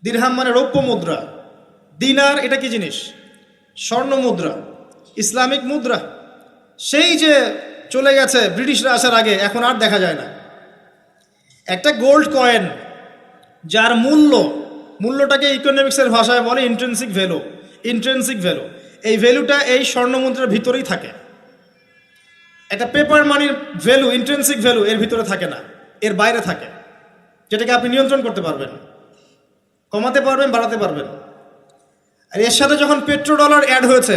দিরহাম মানে রৌপ্য মুদ্রা, দিনার এটা কি জিনিস? স্বর্ণ মুদ্রা, ইসলামিক মুদ্রা। সেই যে চলে গেছে ব্রিটিশরা আসার আগে, এখন আর দেখা যায় না। একটা গোল্ড কয়েন যার মূল্যটাকে ইকোনমিক্সের ভাষায় বলে ইন্ট্রিনসিক ভ্যালু। এই ভ্যালুটা এই স্বর্ণ মুদ্রার ভিতরেই থাকে। একটা পেপার মানির ভ্যালু, ইন্ট্রিনসিক ভ্যালু এর ভিতরে থাকে না, এর বাইরে থাকে, যেটাকে আপনি নিয়ন্ত্রণ করতে পারবেন, কমাতে পারবেন, বাড়াতে পারবেন। আর এর সাথে যখন পেট্রো ডলার অ্যাড হয়েছে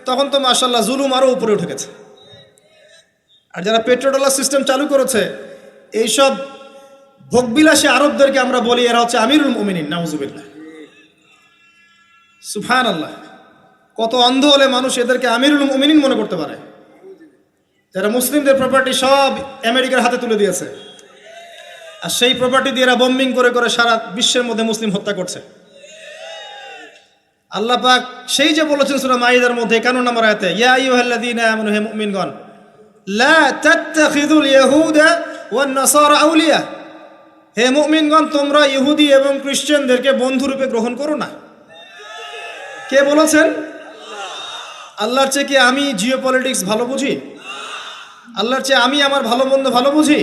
তখন তো মাশাআল্লাহ জুলুম আরও উপরে উঠে গেছে। আর যারা পেট্রো ডলার সিস্টেম চালু করেছে, এইসব ভোগবিলাসী আরবদেরকে আমরা বলি এরা হচ্ছে আমিরুল মুমিনিন, নাউজুবিল্লাহ, সুবহানাল্লাহ। কত অন্ধ হলে মানুষ এদেরকে আমিরুল মুমিনিন মনে করতে পারে, যারা মুসলিমদের প্রপার্টি সব আমেরিকার হাতে তুলে দিয়েছে, আর সেই প্রপার্টি দিয়ে এরা বোম্বিং করে করে সারা বিশ্বের মধ্যে মুসলিম হত্যা করছে। আল্লাহ পাক সেই যে বলেছেন সূরা মাইদার মধ্যে 51 নম্বর আয়াতে, ইয়া আইয়ুহাল্লাযীনা আমানু, হে মুমিনগণ, লা তাত্তাখিযুল ইয়াহুদা ওয়ান নাসারা আউলিয়া, হে মুমিনগণ তোমরা ইহুদি এবং খ্রিস্টানদেরকে বন্ধুরূপে গ্রহণ করো না। কে বলেছেন? আল্লাহর চেয়ে কি আমি জিওপলিটিক্স ভালো বুঝি? আল্লাহর চেয়ে আমি আমার ভালো মন্দ ভালো বুঝি?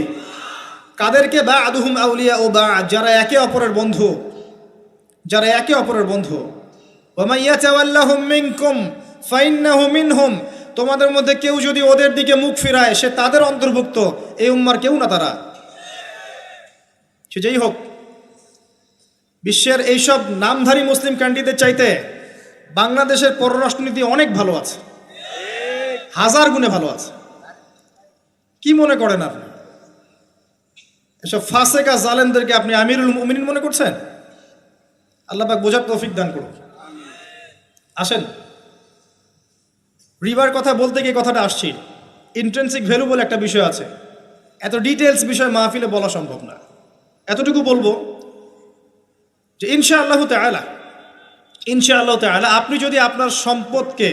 কাদেরকে? বা'দুহুম আউলিয়া ও বা'দ, যারা একে অপরের বন্ধু, যারা একে অপরের বন্ধু। ওয়া মান ইয়াতাওয়াল্লাহুম মিনকুম ফাইন্নাহু মিনহুম, তোমাদের মধ্যে কেউ যদি ওদের দিকে মুখ ফিরায় সে তাদের অন্তর্ভুক্ত, এই উম্মার কেউ না তারা। সে যেই হোক, বিশ্বের এইসব নামধারী মুসলিম কান্ট্রিদের চাইতে বাংলাদেশের পররাষ্ট্রনীতি অনেক ভালো আছে, হাজার গুণে ভালো আছে। কি মনে করেন আপনি? এসব ফাসেকা জালেমদেরকে আপনি আমিরুল মুমিনিন মনে করছেন? আল্লাহ পাক বোঝার তৌফিক দান করুন। আসেন, রিবার কথা বলতে গিয়ে কথাটা আসছি, ইন্ট্রিনসিক ভ্যালু বলে একটা বিষয় আছে। এত ডিটেলস বিষয় মাহফিলে বলা সম্ভব না। এতটুকু বলবো যে ইনশাআল্লাহ তাআলা আপনি যদি আপনার সম্পদকে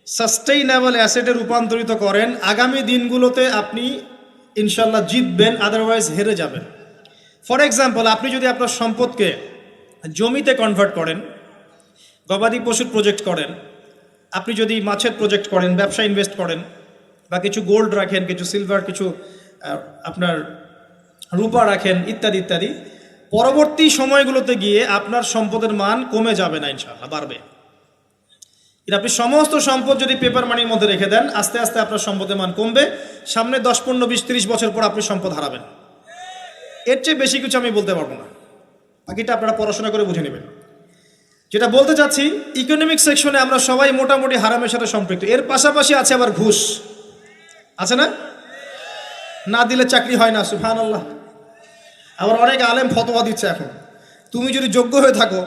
সাস্টেইনেবল অ্যাসেটে রূপান্তরিত করেন, আগামী দিনগুলোতে আপনি ইনশাআল্লাহ জিতবেন, আদারওয়াইজ হেরে যাবেন। ফর এক্সাম্পল, আপনি যদি আপনার সম্পদকে জমিতে কনভার্ট করেন, গবাদি পশুর প্রজেক্ট করেন, আপনি যদি মাছের প্রজেক্ট করেন, ব্যবসা ইনভেস্ট করেন, বা কিছু গোল্ড রাখেন, কিছু সিলভার, কিছু আপনার রূপা রাখেন, ইত্যাদি ইত্যাদি, পরবর্তী সময়গুলোতে গিয়ে আপনার সম্পদের মান কমে যাবে না, ইনশাআল্লাহ বাড়বে। কিন্তু আপনি সমস্ত সম্পদ যদি পেপার মানির মধ্যে রেখে দেন, আস্তে আস্তে আপনার সম্পদের মান কমবে। সামনে 10, 15, 20, 30 বছর পর আপনি সম্পদ হারাবেন। এর চেয়ে বেশি কিছু আমি বলতে পারবো না, বাকিটা আপনারা পড়াশোনা করে বুঝে নেবেন। যেটা বলতে চাচ্ছি, ইকোনমিক সেকশনে আমরা সবাই মোটামুটি হারামের সাথে সম্পৃক্ত। এর পাশাপাশি আছে আবার ঘুষ, আছে না? না দিলে চাকরি হয় না, সুবহানাল্লাহ। আবার অনেক আলেম ফতোয়া দিচ্ছে এখন, তুমি যদি যোগ্য হয়ে থাকো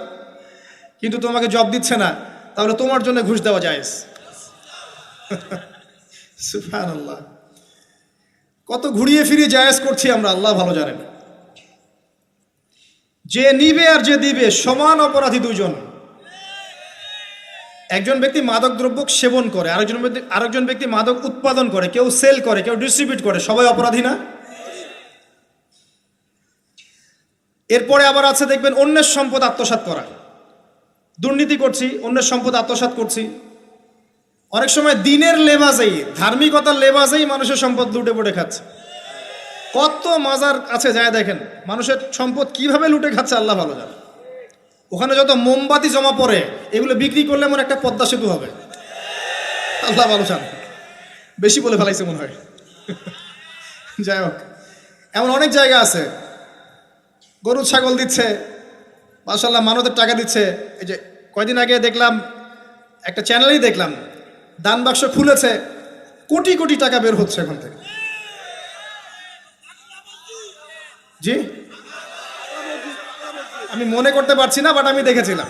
কিন্তু তোমাকে জব দিচ্ছে না, তাহলে তোমার জন্য ঘুষ দেওয়া জায়েজ। সুবহানাল্লাহ, কত ঘুরিয়ে ফিরিয়ে জায়েজ করছি আমরা, আল্লাহ ভালো জানেন। যে নিবে আর যে দিবে সমান অপরাধী দুজন। একজন ব্যক্তি মাদক দ্রব্য সেবন করে, আরেকজন ব্যক্তি মাদক উৎপাদন করে, কেউ সেল করে, কেউ ডিস্ট্রিবিউট করে, সবাই অপরাধী না? এরপরে আবার আছে দেখবেন অন্যের সম্পদ আত্মসাৎ করা, দুর্নীতি করছি, অন্যের সম্পদ আত্মসাৎ করছি। অনেক সময় দিনের লেবাজেই, ধার্মিকতার লেবাজেই মানুষের সম্পদ লুটে পুটে খাচ্ছে। কত মাজার কাছে যায় দেখেন মানুষের সম্পদ কিভাবে লুটে খাচ্ছে, আল্লাহ ভালো জানে। ওখানে যত মোমবাতি জমা পড়ে, এগুলো বিক্রি করলে মনে একটা পদ্মা সেতু হবে, আল্লাহ ভালো জানে। বেশি বলে ফেলাইছে মনে হয়। যাই হোক, এমন অনেক জায়গা আছে, গরু ছাগল দিচ্ছে, মাশাআল্লাহ মানতের টাকা দিচ্ছে। এই যে কয়দিন আগে দেখলাম একটা চ্যানেলেই দেখলাম, দান বাক্স খুলেছে, কোটি কোটি টাকা বের হচ্ছে এখন থেকে। জি, আমি মনে করতে পারছি না, বাট আমি দেখেছিলাম।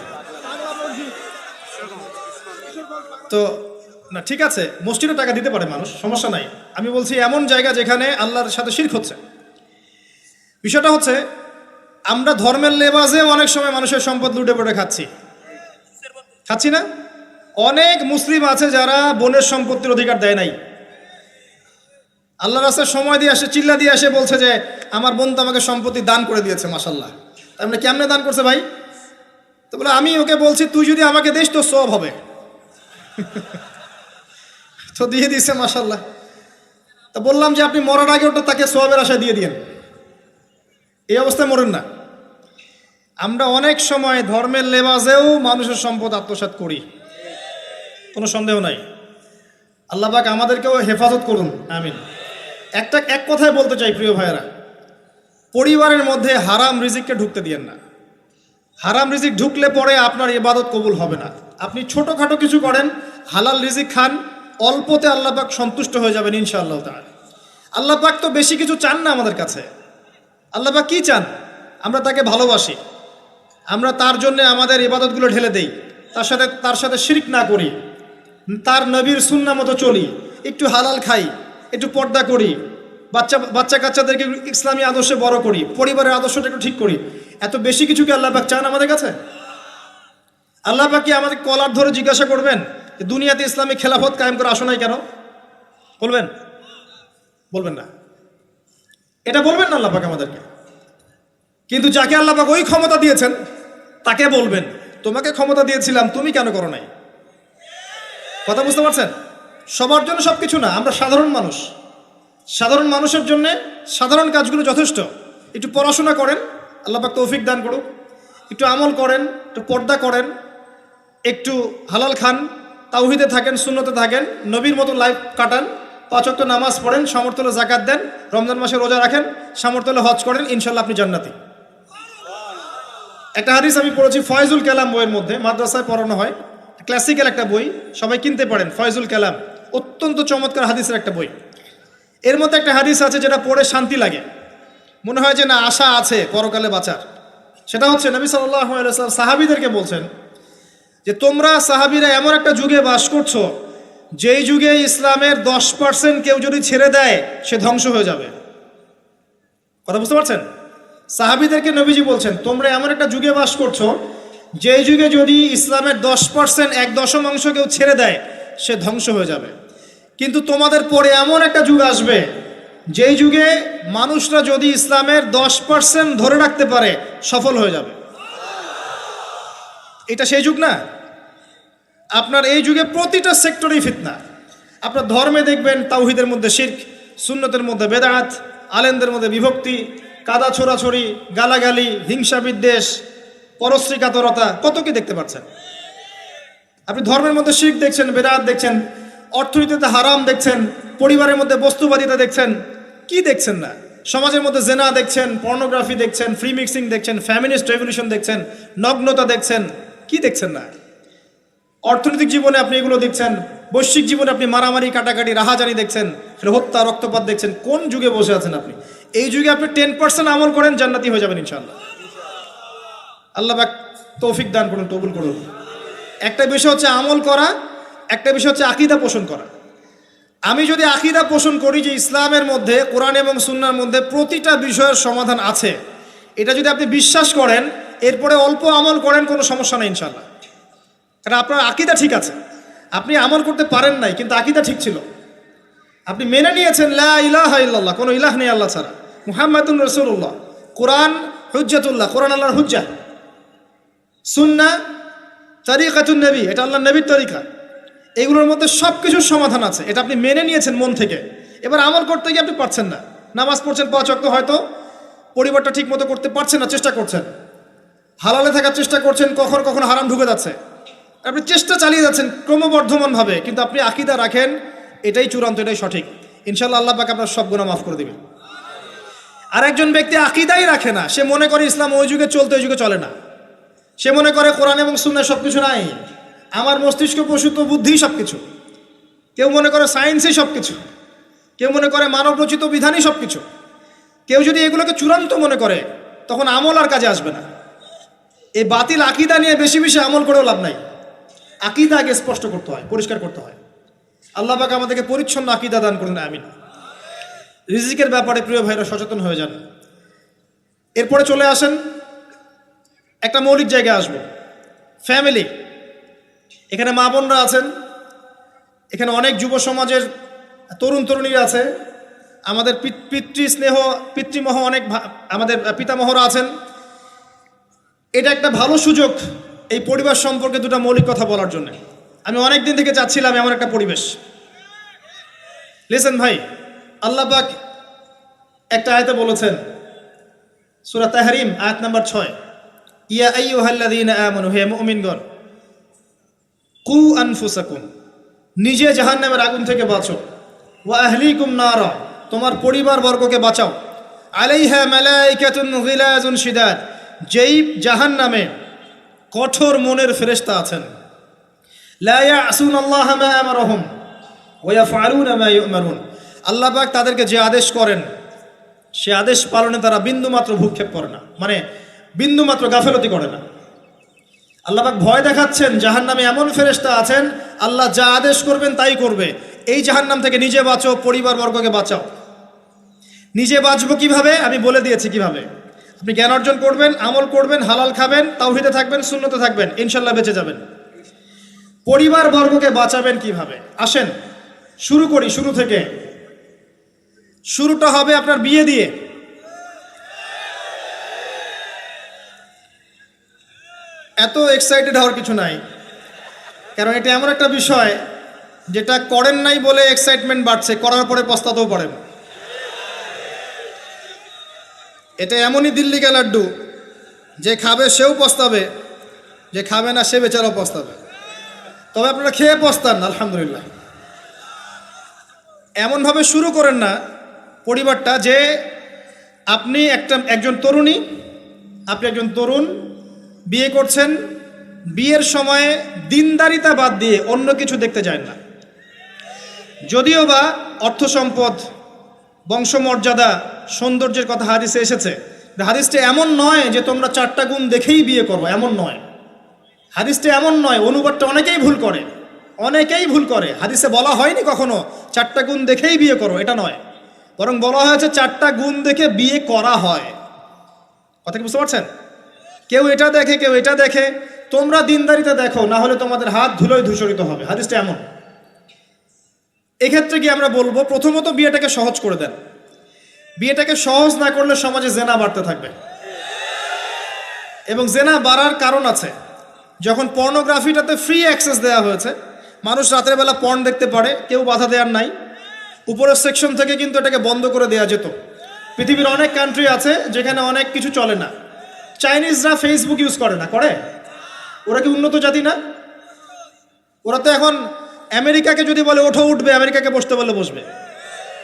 তো না, ঠিক আছে, মসজিদে টাকা দিতে পারে মানুষ, সমস্যা নাই। আমি বলছি এমন জায়গা যেখানে আল্লাহর সাথে শিরক হচ্ছে। বিষয়টা হচ্ছে, আমরা ধর্মের লেবাজে অনেক সময় মানুষের সম্পদ লুটে পড়ে খাচ্ছি না? অনেক মুসলিম আছে যারা বোনের সম্পত্তির অধিকার দেয় নাই। আল্লাহ রাস্তায় সময় দিয়ে আসে, চিল্লা দিয়ে আসে, বলছে যে আমার বোন তো আমাকে সম্পত্তি দান করে দিয়েছে, মাশাআল্লাহ। তার মানে কেমনে দান করছে ভাই? তো বলে আমি ওকে বলছি তুই যদি আমাকে দিস তো সব হবে। তো দিয়ে দিচ্ছে, মাশাআল্লাহ। তা বললাম যে আপনি মরার আগে ওটা তাকে সওয়াবের আশায় দিয়ে দিয়েন, এই অবস্থায় মরেন না। আমরা অনেক সময় ধর্মের লেবাজেও মানুষের সম্পদ আত্মসাৎ করি, কোনো সন্দেহ নাই। আল্লাহ পাক আমাদেরকেও হেফাজত করুন, আমিন। এক কথায় বলতে চাই প্রিয় ভাইয়েরা, পরিবারের মধ্যে হারাম রিজিককে ঢুকতে দিয়েন না। হারাম রিজিক ঢুকলে পরে আপনার ইবাদত কবুল হবে না। আপনি ছোটোখাটো কিছু করেন, হালাল রিজিক খান, অল্পতে আল্লাহ পাক সন্তুষ্ট হয়ে যাবেন ইনশাআল্লাহ তাআলা। আল্লাহ পাক তো বেশি কিছু চান না আমাদের কাছে। আল্লাহ পাক কি চান? আমরা তাকে ভালোবাসি, আমরা তার জন্য আমাদের ইবাদতগুলো ঢেলে দেই, তার সাথে শিরক না করি, তার নবীর সুন্নাহ মতো চলি, একটু হালাল খাই, একটু পর্দা করি, বাচ্চা কাচ্চাদেরকে ইসলামী আদর্শে বড় করি, পরিবারের আদর্শটা একটু ঠিক করি। এত বেশি কিছু কি আল্লাহ পাক চান আমাদের কাছে? আল্লাহ পাক কি আমাদের কলার ধরে জিজ্ঞাসা করবেন যে দুনিয়াতে ইসলামী খেলাফত কায়েম করে আসো নাই কেন? বলবেন? বলবেন না। এটা বলবেন না আল্লাহ পাক আমাদেরকে। কিন্তু যাকে আল্লাহ পাক ওই ক্ষমতা দিয়েছেন তাকে বলবেন তোমাকে ক্ষমতা দিয়েছিলাম, তুমি কেন করো নাই? কথা বুঝতে পারছেন? সবার জন্য সব কিছু না, আমরা সাধারণ মানুষ। সাধারণ মানুষের জন্য সাধারণ কাজগুলো যথেষ্ট। একটু পড়াশোনা করেন, আল্লাহ পাক তৌফিক দান করুক। একটু আমল করেন, একটু পর্দা করেন, একটু হালাল খান, তাওহীদে থাকেন, সুন্নতে থাকেন, নবীর মতো লাইফ কাটান, 5 ওয়াক্ত নামাজ পড়েন, সামর্থ্য হলে যাকাত দেন, রমজান মাসে রোজা রাখেন, সামর্থ্য হলে হজ করেন, ইনশাল্লাহ আপনি জান্নাতি। একটা হাদিস আমি পড়েছি ফয়জুল কালাম বইয়ের মধ্যে, মাদ্রাসায় পড়ানো হয়, ক্লাসিক্যাল একটা বই, সবাই কিনতে পারেন। ফয়জুল কালাম অত্যন্ত চমৎকার হাদিসের একটা বই। এর মধ্যে একটা হাদিস আছে যেটা পড়ে শান্তি লাগে, মনে হয় যে না আশা আছে পরকালে বাঁচার। সেটা হচ্ছে নবী সাল্লাল্লাহু আলাইহি ওয়াসাল্লাম সাহাবীদেরকে বলছেন যে তোমরা সাহাবীরা এমন একটা যুগে বাস করছো যেই যুগে ইসলামের 10% কেউ যদি ছেড়ে দেয় সে ধ্বংস হয়ে যাবে। কথা বুঝতে পারছেন? সাহাবীদেরকে নবীজি বলছেন তোমরা এমন একটা যুগে বাস করছো যেই যুগে যদি ইসলামের 10% 1/10 কেউ ছেড়ে দেয় সে ধ্বংস হয়ে যাবে। কিন্তু তোমাদের পরে এমন একটা যুগ আসবে যেই যুগে মানুষরা যদি ইসলামের 10% ধরে রাখতে পারে সফল হয়ে যাবে। এটা সেই যুগ না? আপনার এই যুগে প্রতিটা সেক্টরেই ফিতনা। আপনার ধর্মে দেখবেন তাওহীদের মধ্যে শিরক, সুন্নতের মধ্যে বেদাত, আলেমদের মধ্যে বিভক্তি, কাদা ছোড়াছড়ি, গালাগালি, হিংসা বিদ্বেষ, পরশ্রী কাতরতা, কত কি দেখতে পাচ্ছেন। আপনি ধর্মের মধ্যে শিরক দেখছেন, বেদাত দেখছেন, অর্থনীতিতে হারাম দেখছেন, পরিবারের মধ্যে বস্তুবাদিতা দেখছেন, কি দেখছেন না? সমাজের মধ্যে জেনা দেখছেন, পর্নোগ্রাফি দেখছেন, ফ্রি মিক্সিং দেখছেন, ফ্যামিনিস্ট রেভলিউশন দেখছেন, নগ্নতা দেখছেন, কি দেখছেন না? অর্থনৈতিক জীবনে আপনি এগুলো দেখছেন, বৈশ্বিক জীবনে আপনি মারামারি, কাটাকাটি, রাহাজানি দেখছেন, হত্যা, রক্তপাত দেখছেন। কোন যুগে বসে আছেন আপনি? এই যুগে আপনি 10% আমল করেন, জান্নাতি হয়ে যাবেন ইনশাআল্লাহ। আল্লাহ পাক তৌফিক দান করুন, কবুল করুন। একটা বিষয় হচ্ছে আমল করা, একটা বিষয় হচ্ছে আকীদা পোষণ করা। আমি যদি আকীদা পোষণ করি যে ইসলামের মধ্যে, কোরআন এবং সুন্নাহর মধ্যে প্রতিটা বিষয়ের সমাধান আছে, এটা যদি আপনি বিশ্বাস করেন, এরপরে অল্প আমল করেন, কোনো সমস্যা নেই ইনশাআল্লাহ। কারণ আপনার আকীদা ঠিক আছে। আপনি আমল করতে পারেন নাই, কিন্তু আকীদা ঠিক ছিল। আপনি মেনে নিয়েছেন লা ইলাহা ইল্লাল্লাহ, কোনো ইলাহ নেই আল্লাহ ছাড়া, মুহাম্মাদুর রাসূলুল্লাহ, কোরআন হুজ্জাতুল্লাহ, কোরআন আল্লাহর হুজ্জা, সুন্নাহ তরিকাতুন নবী, এটা আল্লাহর নবীর তরিকা। এগুলোর মধ্যে সব কিছুর সমাধান আছে, এটা আপনি মেনে নিয়েছেন মন থেকে। এবার আমল করতে গিয়ে আপনি পারছেন না। নামাজ পড়ছেন 5 ওয়াক্ত, হয়তো পরিবারটা ঠিক মতো করতে পারছেন না, চেষ্টা করছেন, হালালে থাকার চেষ্টা করছেন, কখনো কখনো হারাম ঢুকে যাচ্ছে, আপনি চেষ্টা চালিয়ে যাচ্ছেন ক্রমবর্ধমানভাবে, কিন্তু আপনি আকীদা রাখেন এটাই চূড়ান্ত, এটাই সঠিক, ইনশাআল্লাহ আল্লাহ পাক আপনার সব গুনাহ মাফ করে দিবেন। আর একজন ব্যক্তি আকীদাই রাখে না, সে মনে করে ইসলাম ওই যুগে চলতে, ওই যুগে চলে না। সে মনে করে কোরআন এবং সুন্নাহ সব কিছু নাই, আমার মস্তিষ্ক প্রসূত বুদ্ধি সব কিছু। কেউ মনে করে সায়েন্সই সব কিছু, কেউ মনে করে মানব রচিত বিধানই সব কিছু। কেউ যদি এগুলোকে চূড়ান্ত মনে করে তখন আমল আর কাজে আসবে না। এই বাতিল আকীদা নিয়ে বেশি বেশি আমল করেও লাভ নাই। আকীদা আগে স্পষ্ট করতে হয়, পরিষ্কার করতে হয়। আল্লাহ পাক আমাদেরকে পরিচ্ছন্ন আকীদা দান করুন, আমিন। রিজিকের ব্যাপারে প্রিয় ভাইরা সচেতন হয়ে যান। এরপরে চলে আসেন একটা মৌলিক জায়গায় আসবো, ফ্যামিলি। এখানে মা বোনরা আছেন, এখানে অনেক যুব সমাজের তরুণ তরুণীরা আছে, আমাদের পিতৃস্নেহ পিতৃমহ অনেক আমাদের পিতামহরা আছেন। এটা একটা ভালো সুযোগ এই পরিবার সম্পর্কে দুটো মৌলিক কথা বলার জন্য। আমি অনেক দিন থেকে চাচ্ছিলাম এমন একটা পরিবেশ। লিসেন ভাই, আল্লাহ পাক একটা আয়াতে বলেছেন, সূরা তাহরিম আয়াত নাম্বার 6, ইয়া আইয়ুহাল্লাযীনা আমানু, হে মুমিনগণ, কু আনফুসাকুম, নিজে জাহান্নামের আগুন থেকে বাঁচো, ওয়া আহলিকুম নারা, তোমার পরিবার বর্গকে বাঁচাও, আলাইহা মালাইকাতুন গিলাজুন শিদাদ, যেই জাহান্নামে কঠোর মনের ফেরেশতা আছেন, লা ইয়াসুনাল্লাহা মা আমারহুম ওয়া ইয়াফআলুনা মা ইউমারুন, আল্লাহ পাক তাদেরকে যে আদেশ করেন সে আদেশ পালনে তারা বিন্দুমাত্র ভূক্ষেপ করে না, মানে বিন্দুমাত্র গাফেলতি করে না। আল্লাহ পাক ভয় দেখাচ্ছেন জাহান্নামে এমন ফেরেশতা আছেন, আল্লাহ যা আদেশ করবেন তাই করবে। এই জাহান্নাম থেকে নিজে বাঁচো, পরিবার বর্গকে বাঁচাও। নিজে বাঁচবো কিভাবে? আমি বলে দিয়েছি কিভাবে। আপনি জ্ঞান অর্জন করবেন, আমল করবেন, হালাল খাবেন, তাওহীদে থাকবেন, সুন্নতে থাকবেন, ইনশাল্লাহ বেঁচে যাবেন। পরিবার বর্গকে বাঁচাবেন কিভাবে? আসেন শুরু করি শুরু থেকে। শুরুটা হবে আপনার বিয়ে দিয়ে। এত এক্সাইটেড হওয়ার কিছু নাই, কারণ এটা এমন একটা বিষয় যেটা করেন নাই বলে এক্সাইটমেন্ট বাড়ছে, করার পরে পস্তাতেও পারেন। এটা এমনই দিল্লি কা লাড্ডু, যে খাবে সেও পস্তাবে, যে খাবে না সে বেচারাও পস্তাবে। তবে আপনারা খেয়ে পস্তান আলহামদুলিল্লাহ। এমনভাবে শুরু করেন না পরিবারটা যে আপনি একজন তরুণী, আপনি একজন তরুণ বিয়ে করছেন, বিয়ের সময়ে দিনদারিতা বাদ দিয়ে অন্য কিছু দেখতে যায় না। যদিও বা অর্থ সম্পদ, বংশমর্যাদা, সৌন্দর্যের কথা হাদিসে এসেছে, হাদিসটা এমন নয় যে তোমরা 4টা গুণ দেখেই বিয়ে করবো, এমন নয়। হাদিসটা এমন নয়, অনুবাদটা অনেকেই ভুল করে, অনেকেই ভুল করে। হাদিসে বলা হয়নি কখনো 4টা গুণ দেখেই বিয়ে করো, এটা নয়। বরং বলা হয়েছে 4টা গুণ দেখে বিয়ে করা হয়। কথা কি বুঝতে পারছেন? কেউ এটা দেখে, কেউ এটা দেখে। তোমরা দিনদারিতা দেখো, না হলে তোমাদের হাত ধুলোয় ধূসরিত হবে। হাদিসটা এমন। এক্ষেত্রে কি আমরা বলবো, প্রথমত বিয়েটাকে সহজ করে দেন। বিয়েটাকে সহজ না করলে সমাজে জেনা বাড়তে থাকবে, এবং জেনা বাড়ার কারণ আছে। যখন পর্নোগ্রাফিটাতে ফ্রি অ্যাক্সেস দেওয়া হয়েছে, মানুষ রাতের বেলা পর্ন দেখতে পারে, কেউ বাধা দেওয়ার নাই। উপরের সেকশন থেকে কিন্তু এটাকে বন্ধ করে দেওয়া যেত। পৃথিবীর অনেক কান্ট্রি আছে যেখানে অনেক কিছু চলে না। চাইনিজরা ফেসবুক ইউজ করে না, করে? ওরা কি উন্নত জাতি না? ওরা তো এখন আমেরিকাকে যদি বলে ওঠো উঠবে, আমেরিকাকে বসতে বলে বসবে।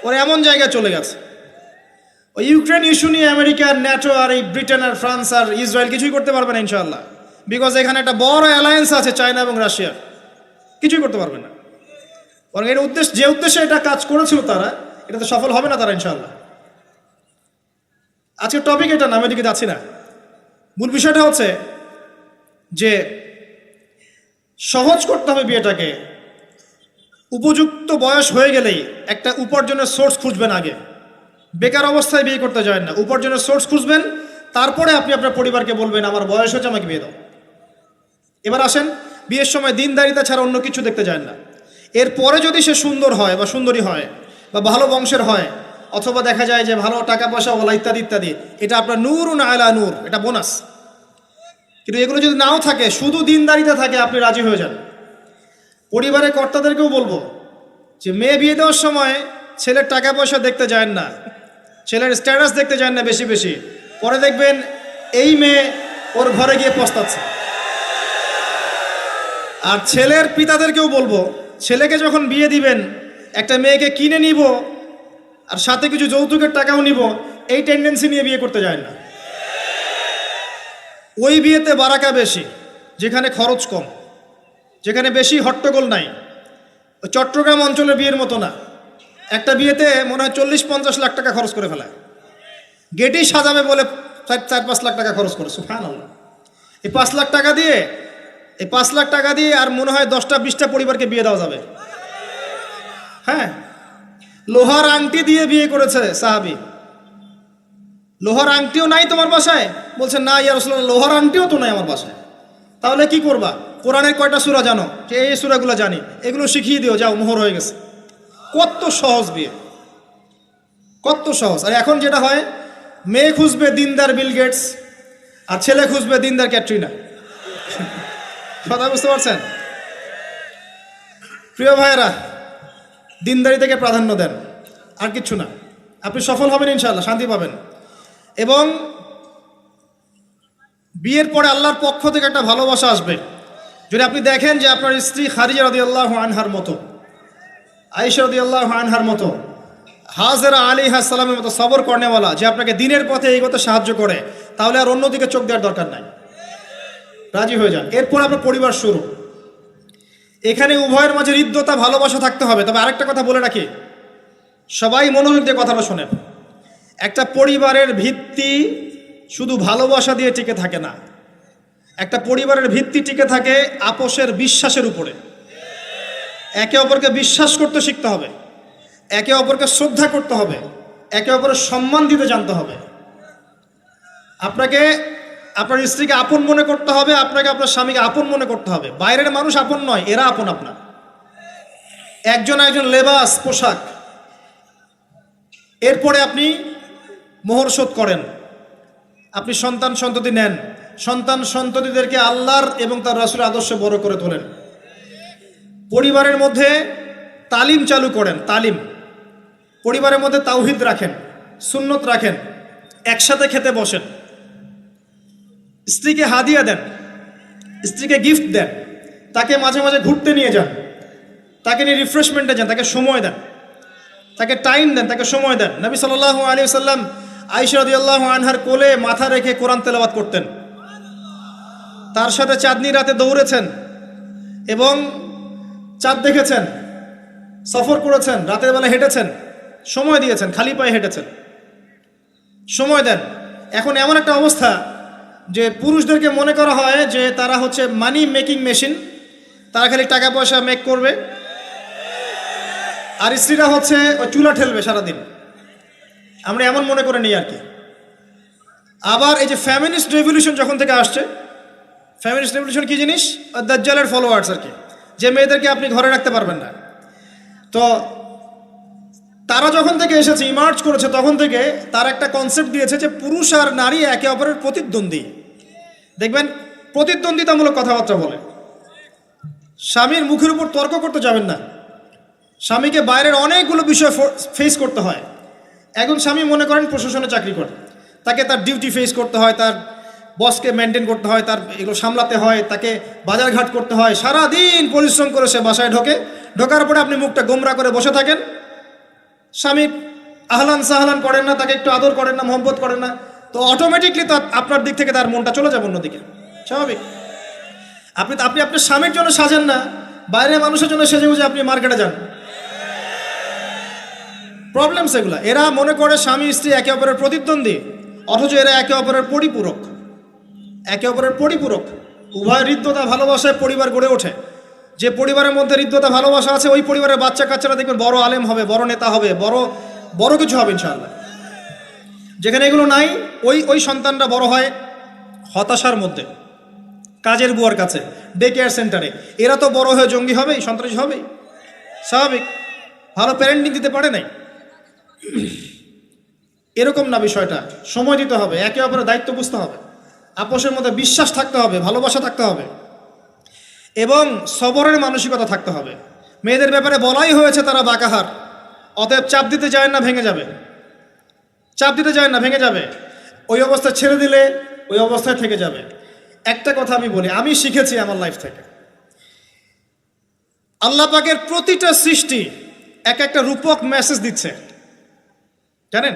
ওরা এমন জায়গায় চলে গেছে। ওই ইউক্রেন ইস্যু নিয়ে আমেরিকা, ন্যাটো আর এই ব্রিটেন আর ফ্রান্স আর ইসরায়েল কিছুই করতে পারবে না ইনশাআল্লাহ। বিকজ এখানে একটা বড় অ্যালায়েন্স আছে চায়না এবং রাশিয়ার, কিছুই করতে পারবে না। বরং এর যে উদ্দেশ্যে এটা কাজ করেছিল তারা, এটাতে সফল হবে না তারা ইনশাআল্লাহ। আজকের টপিক এটা না, আমি এদিকে যাচ্ছি না। মূল বিষয়টা হচ্ছে যে সহজ করতে হবে বিয়েটাকে। উপযুক্ত বয়স হয়ে গেলেই একটা উপার্জনের সোর্স খুঁজবেন আগে। বেকার অবস্থায় বিয়ে করতে যায় না, উপার্জনের সোর্স খুঁজবেন, তারপরে আপনি আপনার পরিবারকে বলবেন আমার বয়স হচ্ছে, আমাকে বিয়ে দাও। এবার আসেন, বিয়ের সময় দিনদারিতা ছাড়া অন্য কিছু দেখতে যায় না। এরপরে যদি সে সুন্দর হয় বা সুন্দরী হয় বা ভালো বংশের হয়, অথবা দেখা যায় যে ভালো টাকা পয়সা ওলা ইত্যাদি ইত্যাদি, এটা আপনার নূরুন আলা নূর, এটা বোনাস। কিন্তু এগুলো যদি নাও থাকে, শুধু দিনদারিতা থাকে, আপনি রাজি হয়ে যান। পরিবারের কর্তাদেরকেও বলবো যে মেয়ে বিয়ে দেওয়ার সময় ছেলের টাকা পয়সা দেখতে যায় না, ছেলের স্ট্যাটাস দেখতে যায় না বেশি বেশি। পরে দেখবেন এই মেয়ে ওর ঘরে গিয়ে পস্তাচ্ছে। আর ছেলের পিতাদেরকেও বলবো, ছেলেকে যখন বিয়ে দিবেন, একটা মেয়েকে কিনে নিব আর সাথে কিছু যৌতুকের টাকাও নিব, এই টেন্ডেন্সি নিয়ে বিয়ে করতে যায় না। ওই বিয়েতে বারাকা বেশি, যেখানে খরচ কম, যেখানে বেশি হট্টগোল নাই। চট্টগ্রাম অঞ্চলের বিয়ের মতো না। একটা বিয়েতে মনে হয় 40-50 লাখ টাকা খরচ করে ফেলায়। গেটেই সাজাবে বলে 4-5 লাখ টাকা খরচ করে। সুবহানাল্লাহ। এই 5 লাখ টাকা দিয়ে, এই 5 লাখ টাকা দিয়ে আর মনে হয় 10টা-20টা পরিবারকে বিয়ে দেওয়া যাবে। হ্যাঁ, লোহার আংটি দিয়ে বিয়ে করেছে সাহাবী। লোহার আংটিও নাই তোমার বাসায়? বলছে না ইয়া রাসূলুল্লাহ, লোহার আংটিও তো নাই আমার বাসায়। তাহলে কি করবা? কোরআনের কয়টা সূরা জানো? যে এই সূরাগুলো জানি, এগুলো শিখিয়ে দিও, যাও, মোহর হয়ে গেছে। কত সহজ বিয়ে, কত সহজ। আর এখন যেটা হয়, মেয়ে খুঁজবে দিনদার বিল গেটস, আর ছেলে খুঁজবে দিনদার ক্যাটরিনা। কথা বুঝতে পারছেন? প্রিয় ভাইয়েরা, দিনদারি থেকে প্রাধান্য দেন, আর কিচ্ছু না। আপনি সফল হবেন ইনশাআল্লাহ, শান্তি পাবেন। এবং বিয়ের পরে আল্লাহর পক্ষ থেকে একটা ভালোবাসা আসবে। যদি আপনি দেখেন যে আপনার স্ত্রী খাদিজা রাদিয়াল্লাহু আনহার মতো, আয়েশা রাদিয়াল্লাহু আনহার মতো, হাজেরা আলাইহিস সালামের মতো সবর করেনেওয়ালা, যে আপনাকে দিনের পথে এগোতে সাহায্য করে, তাহলে আর অন্যদিকে চোখ দেওয়ার দরকার নাই, রাজি হয়ে যান। এরপর আপনার পরিবার শুরু। এখানে উভয়ের মাঝে হৃদ্যতা, ভালোবাসা থাকতে হবে। তবে আরেকটা কথা বলে রাখি, সবাই মনোযোগ দিয়ে কথাটা শোনেন। একটা পরিবারের ভিত্তি শুধু ভালোবাসা দিয়ে টিকে থাকে না। একটা পরিবারের ভিত্তি টিকে থাকে আপোষের বিশ্বাসের উপরে। একে অপরকে বিশ্বাস করতে শিখতে হবে, একে অপরকে শ্রদ্ধা করতে হবে, একে অপরের সম্মান দিতে জানতে হবে। আপনাকে আপনার স্ত্রীকে আপন মনে করতে হবে, আপনাকে আপনার স্বামীকে আপন মনে করতে হবে। বাইরের মানুষ আপন নয়, এরা আপন আপনার। একজন একজন লেবাস, পোশাক। এরপরে আপনি মোহর শোধ করেন, আপনি সন্তান সন্ততি নেন, সন্তান সন্ততিদেরকে আল্লাহর এবং তার রাসূলের আদর্শে বড় করে তোলেন। পরিবারের মধ্যে তালিম চালু করেন, তালিম। পরিবারের মধ্যে তাওহীদ রাখেন, সুন্নত রাখেন, একসাথে খেতে বসেন। স্ত্রীকে হাদিয়া দেন, স্ত্রীকে গিফট দেন, তাকে মাঝে মাঝে ঘুরতে নিয়ে যান, তাকে নিয়ে রিফ্রেশমেন্টে যান, তাকে সময় দেন, তাকে টাইম দেন, তাকে সময় দেন। নবী সাল্লাল্লাহু আলাইহি ওয়াসাল্লাম আয়েশা রাদিয়াল্লাহু আনহার কোলে মাথা রেখে কোরআন তেলাওয়াত করতেন, তার সাথে চাঁদনি রাতে দৌড়েছেন এবং চাঁদ দেখেছেন, সফর করেছেন, রাতের বেলা হেঁটেছেন, সময় দিয়েছেন, খালি পায়ে হেঁটেছেন। সময় দেন। এখন এমন একটা অবস্থা যে পুরুষদেরকে মনে করা হয় যে তারা হচ্ছে মানি মেকিং মেশিন, তারা খালি টাকা পয়সা মেক করবে, আর স্ত্রীরা হচ্ছে ওই চুলা ঠেলবে সারাদিন। আমরা এমন মনে করে নিই আর কি। আবার এই যে ফ্যামিনিস্ট রেভলিউশন যখন থেকে আসছে, ফ্যামিনিস্ট রেভলিউশন কি জিনিস? দাজ্জালের ফলোয়ার্স আর কি, যে মেয়েদেরকে আপনি ঘরে রাখতে পারবেন না। তো তারা যখন থেকে এসেছে, ইমার্জ করেছে, তখন থেকে তার একটা কনসেপ্ট দিয়েছে যে পুরুষ আর নারী একে অপরের প্রতিদ্বন্দ্বী। দেখবেন প্রতিদ্বন্দ্বিতামূলক কথাবার্তা বলে। স্বামীর মুখের উপর তর্ক করতে যাবেন না। স্বামীকে বাইরের অনেকগুলো বিষয় ফেস করতে হয়। একজন স্বামী মনে করেন প্রশাসনে চাকরি করে, তাকে তার ডিউটি ফেস করতে হয়, তার বসকে মেনটেন করতে হয়, তার এগুলো সামলাতে হয়, তাকে বাজারঘাট করতে হয়, সারাদিন পরিশ্রম করে সে বাসায় ঢোকার পরে আপনি মুখটা গোমরা করে বসে থাকেন। স্বামী আহলান সাহলান করেন না, তাকে একটু আদর করেন না, মহব্বত করেন না, তো অটোমেটিকলি তো আপনার দিক থেকে তার মনটা চলে যাবে অন্যদিকে। স্বাভাবিক। আপনি আপনার স্বামীর জন্য সাজেন না, বাইরের মানুষের জন্য সেজে বুঝে আপনি মার্কেটে যান। প্রবলেম সেগুলা। এরা মনে করে স্বামী স্ত্রী একে অপরের প্রতিদ্বন্দ্বী, অথচ এরা একে অপরের পরিপূরক। একে অপরের পরিপূরক। উভয় হৃদ্যতা ভালোবাসায় পরিবার গড়ে ওঠে। যে পরিবারের মধ্যে হৃদ্যতা ভালোবাসা আছে, ওই পরিবারের বাচ্চা কাচ্চারা দেখবেন বড় আলেম হবে, বড় নেতা হবে, বড় কিছু হবে ইনশাআল্লাহ। যেখানে এগুলো নাই, ওই সন্তানরা বড় হয় হতাশার মধ্যে, কাজের বুয়ার কাছে, ডে কেয়ার সেন্টারে। এরা তো বড় হয়ে জঙ্গি হবেই, সন্ত্রাসী হবেই, স্বাভাবিক। ভালো প্যারেন্টিং দিতে পারে নাই। এরকম না বিষয়টা। সময় দিতে হবে, একে অপরের দায়িত্ব বুঝতে হবে, আপোষের মধ্যে বিশ্বাস থাকতে হবে, ভালোবাসা থাকতে হবে এবং সবরের মানসিকতা থাকতে হবে। মেয়েদের ব্যাপারে বলাই হয়েছে তারা বাঁকাহার, অতএব চাপ দিতে যায় না, ভেঙে যাবে। চাপ দিতে যায় না, ভেঙে যাবে। ওই অবস্থায় ছেড়ে দিলে ওই অবস্থায় থেকে যাবে। একটা কথা আমি বলি, আমি শিখেছি আমার লাইফ থেকে, আল্লাহ পাকের প্রতিটা সৃষ্টি এক একটা রূপক মেসেজ দিচ্ছে। জানেন,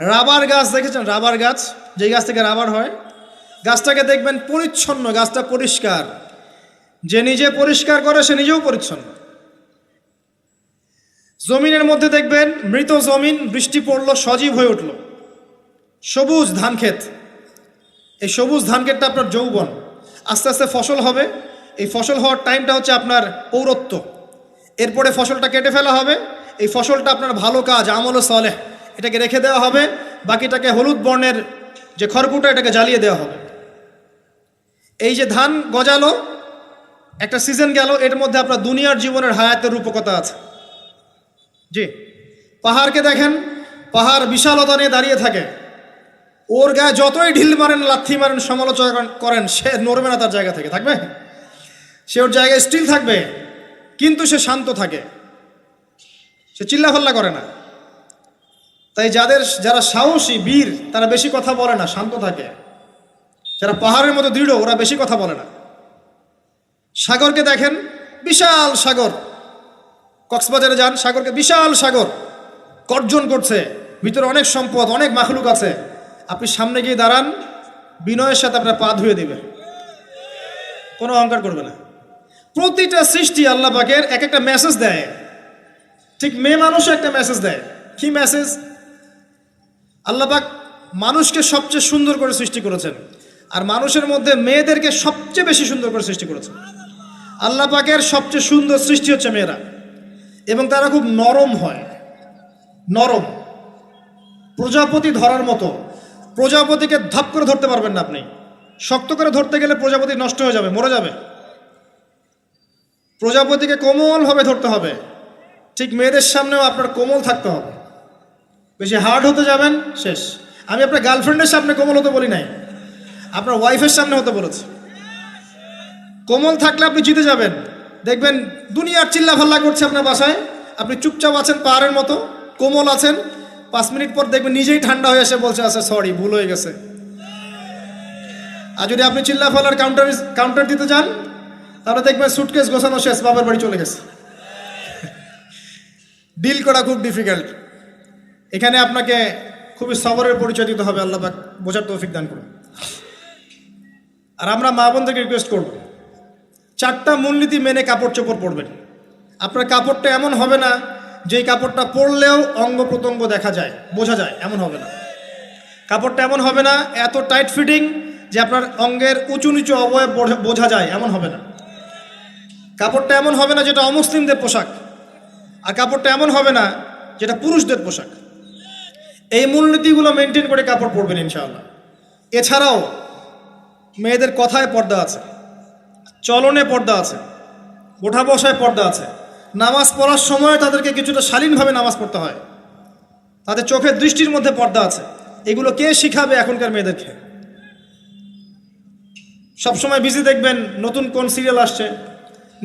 রাবার গাছ দেখেছেন? রাবার গাছ, যেই গাছ থেকে রাবার হয়, গাছটাকে দেখবেন পরিচ্ছন্ন, গাছটা পরিষ্কার। যে নিজে পরিষ্কার করে সে নিজেও পরিচ্ছন্ন। জমিনের মধ্যে দেখবেন মৃত জমিন, বৃষ্টি পড়লো, সজীব হয়ে উঠল, সবুজ ধান ক্ষেত। এই সবুজ ধান ক্ষেতটা আপনার যৌবন, আস্তে আস্তে ফসল হবে। এই ফসল হওয়ার টাইমটা হচ্ছে আপনার পৌরত্ব। এরপরে ফসলটা কেটে ফেলা হবে। এই ফসলটা আপনার ভালো কাজ, আমল সালেহ, এটাকে রেখে দেওয়া হবে। বাকিটাকে হলুদ বর্ণের যে খড়কুটা, এটাকে জ্বালিয়ে দেওয়া হবে। এই যে ধান গজালো, একটা সিজন গেল, এর মধ্যে আপনার দুনিয়ার জীবনের হায়াতের রূপকতা আছে। জি, পাহাড়কে দেখেন, পাহাড় বিশালতা নিয়ে দাঁড়িয়ে থাকে। ওর গায়ে যতই ঢিল মারেন, লাথি মারেন, সমালোচনা করেন, সে নড়বে না তার জায়গা থেকে। থাকবে, সে ওর জায়গায় স্টিল থাকবে, কিন্তু সে শান্ত থাকে, সে চিল্লাফাল্লা করে না। তাই যারা সাহসী, বীর, তারা বেশি কথা বলে না, শান্ত থাকে। যারা পাহাড়ের মতো দৃঢ়, ওরা বেশি কথা বলে না। সাগরকে দেখেন, বিশাল সাগর, কক্সবাজারে যান, সাগরকে বিশাল সাগর গর্জন করছে, ভিতরে অনেক সম্পদ, অনেক মাখলুক আছে। আপনি সামনে গিয়ে দাঁড়ান, বিনয়ের সাথে আপনার পা ধুয়ে দেবে, কোনো অহংকার করবে না। প্রতিটা সৃষ্টি আল্লাহ পাকের এক একটা মেসেজ দেয়। ঠিক মেয়ে মানুষও একটা মেসেজ দেয়। কি মেসেজ? আল্লাহ পাক মানুষকে সবচেয়ে সুন্দর করে সৃষ্টি করেছেন, আর মানুষের মধ্যে মেয়েদেরকে সবচেয়ে বেশি সুন্দর করে সৃষ্টি করেছেন। আল্লাহ পাকের সবচেয়ে সুন্দর সৃষ্টি হচ্ছে মেয়েরা, এবং তারা খুব নরম হয়, নরম, প্রজাপতি ধরার মতো। প্রজাপতিকে ধাপ করে ধরতে পারবেন না আপনি। শক্ত করে ধরতে গেলে প্রজাপতি নষ্ট হয়ে যাবে, মরে যাবে। প্রজাপতিকে কোমলভাবে ধরতে হবে। ঠিক মেয়েদের সামনেও আপনার কোমল থাকতে হবে। বেশি হার্ড হতে যাবেন, শেষ। আমি আপনার গার্লফ্রেন্ডের সামনে কোমল হতে বলি নাই, আপনার ওয়াইফের সামনে হতে বলেছি। কোমল থাকলে আপনি জিতে যাবেন। দেখবেন দুনিয়ার চিল্লাফাল্লা করছে আপনার বাসায়, আপনি চুপচাপ আছেন পাহাড়ের মতো, কোমল আছেন। 5 মিনিট পর দেখবেন নিজেই ঠান্ডা হয়ে এসে বলছে, আচ্ছা সরি, ভুল হয়ে গেছে। আর যদি আপনি চিল্লাফাল্লার কাউন্টার দিতে যান, তাহলে দেখবেন সুটকেস গোছানো শেষ, বাবার বাড়ি চলে গেছে। ডিল করা খুব ডিফিকাল্ট। এখানে আপনাকে খুবই সবরের পরিচয় দিতে হবে। আল্লাহ পাক বোঝার তৌফিক দান করুন। আর আমরা মা বোনদেরকে রিকোয়েস্ট করব, 4টা মূলনীতি মেনে কাপড় চোপড় পরবেন। আপনার কাপড়টা এমন হবে না যেই কাপড়টা পরলেও অঙ্গ প্রত্যঙ্গ দেখা যায়, বোঝা যায়, এমন হবে না। কাপড়টা এমন হবে না এত টাইট ফিটিং যে আপনার অঙ্গের উঁচু নিচু অবয়ব বোঝা যায়, এমন হবে না। কাপড়টা এমন হবে না যেটা অমুসলিমদের পোশাক, আর কাপড়টা এমন হবে না যেটা পুরুষদের পোশাক। এই মূলনীতিগুলো মেনটেন করে কাপড় পরবেন ইনশাআল্লাহ। এছাড়াও মেয়েদের কথায় পর্দা আছে, চলনে পর্দা আছে, ওঠা বসায় পর্দা আছে। নামাজ পড়ার সময় তাদেরকে কিছুটা শালীনভাবে নামাজ পড়তে হয়। তাদের চোখের দৃষ্টির মধ্যে পর্দা আছে। এগুলো কে শিখাবে এখনকার মেয়েদেরকে? সবসময় বিজি দেখবেন নতুন কোন সিরিয়াল আসছে,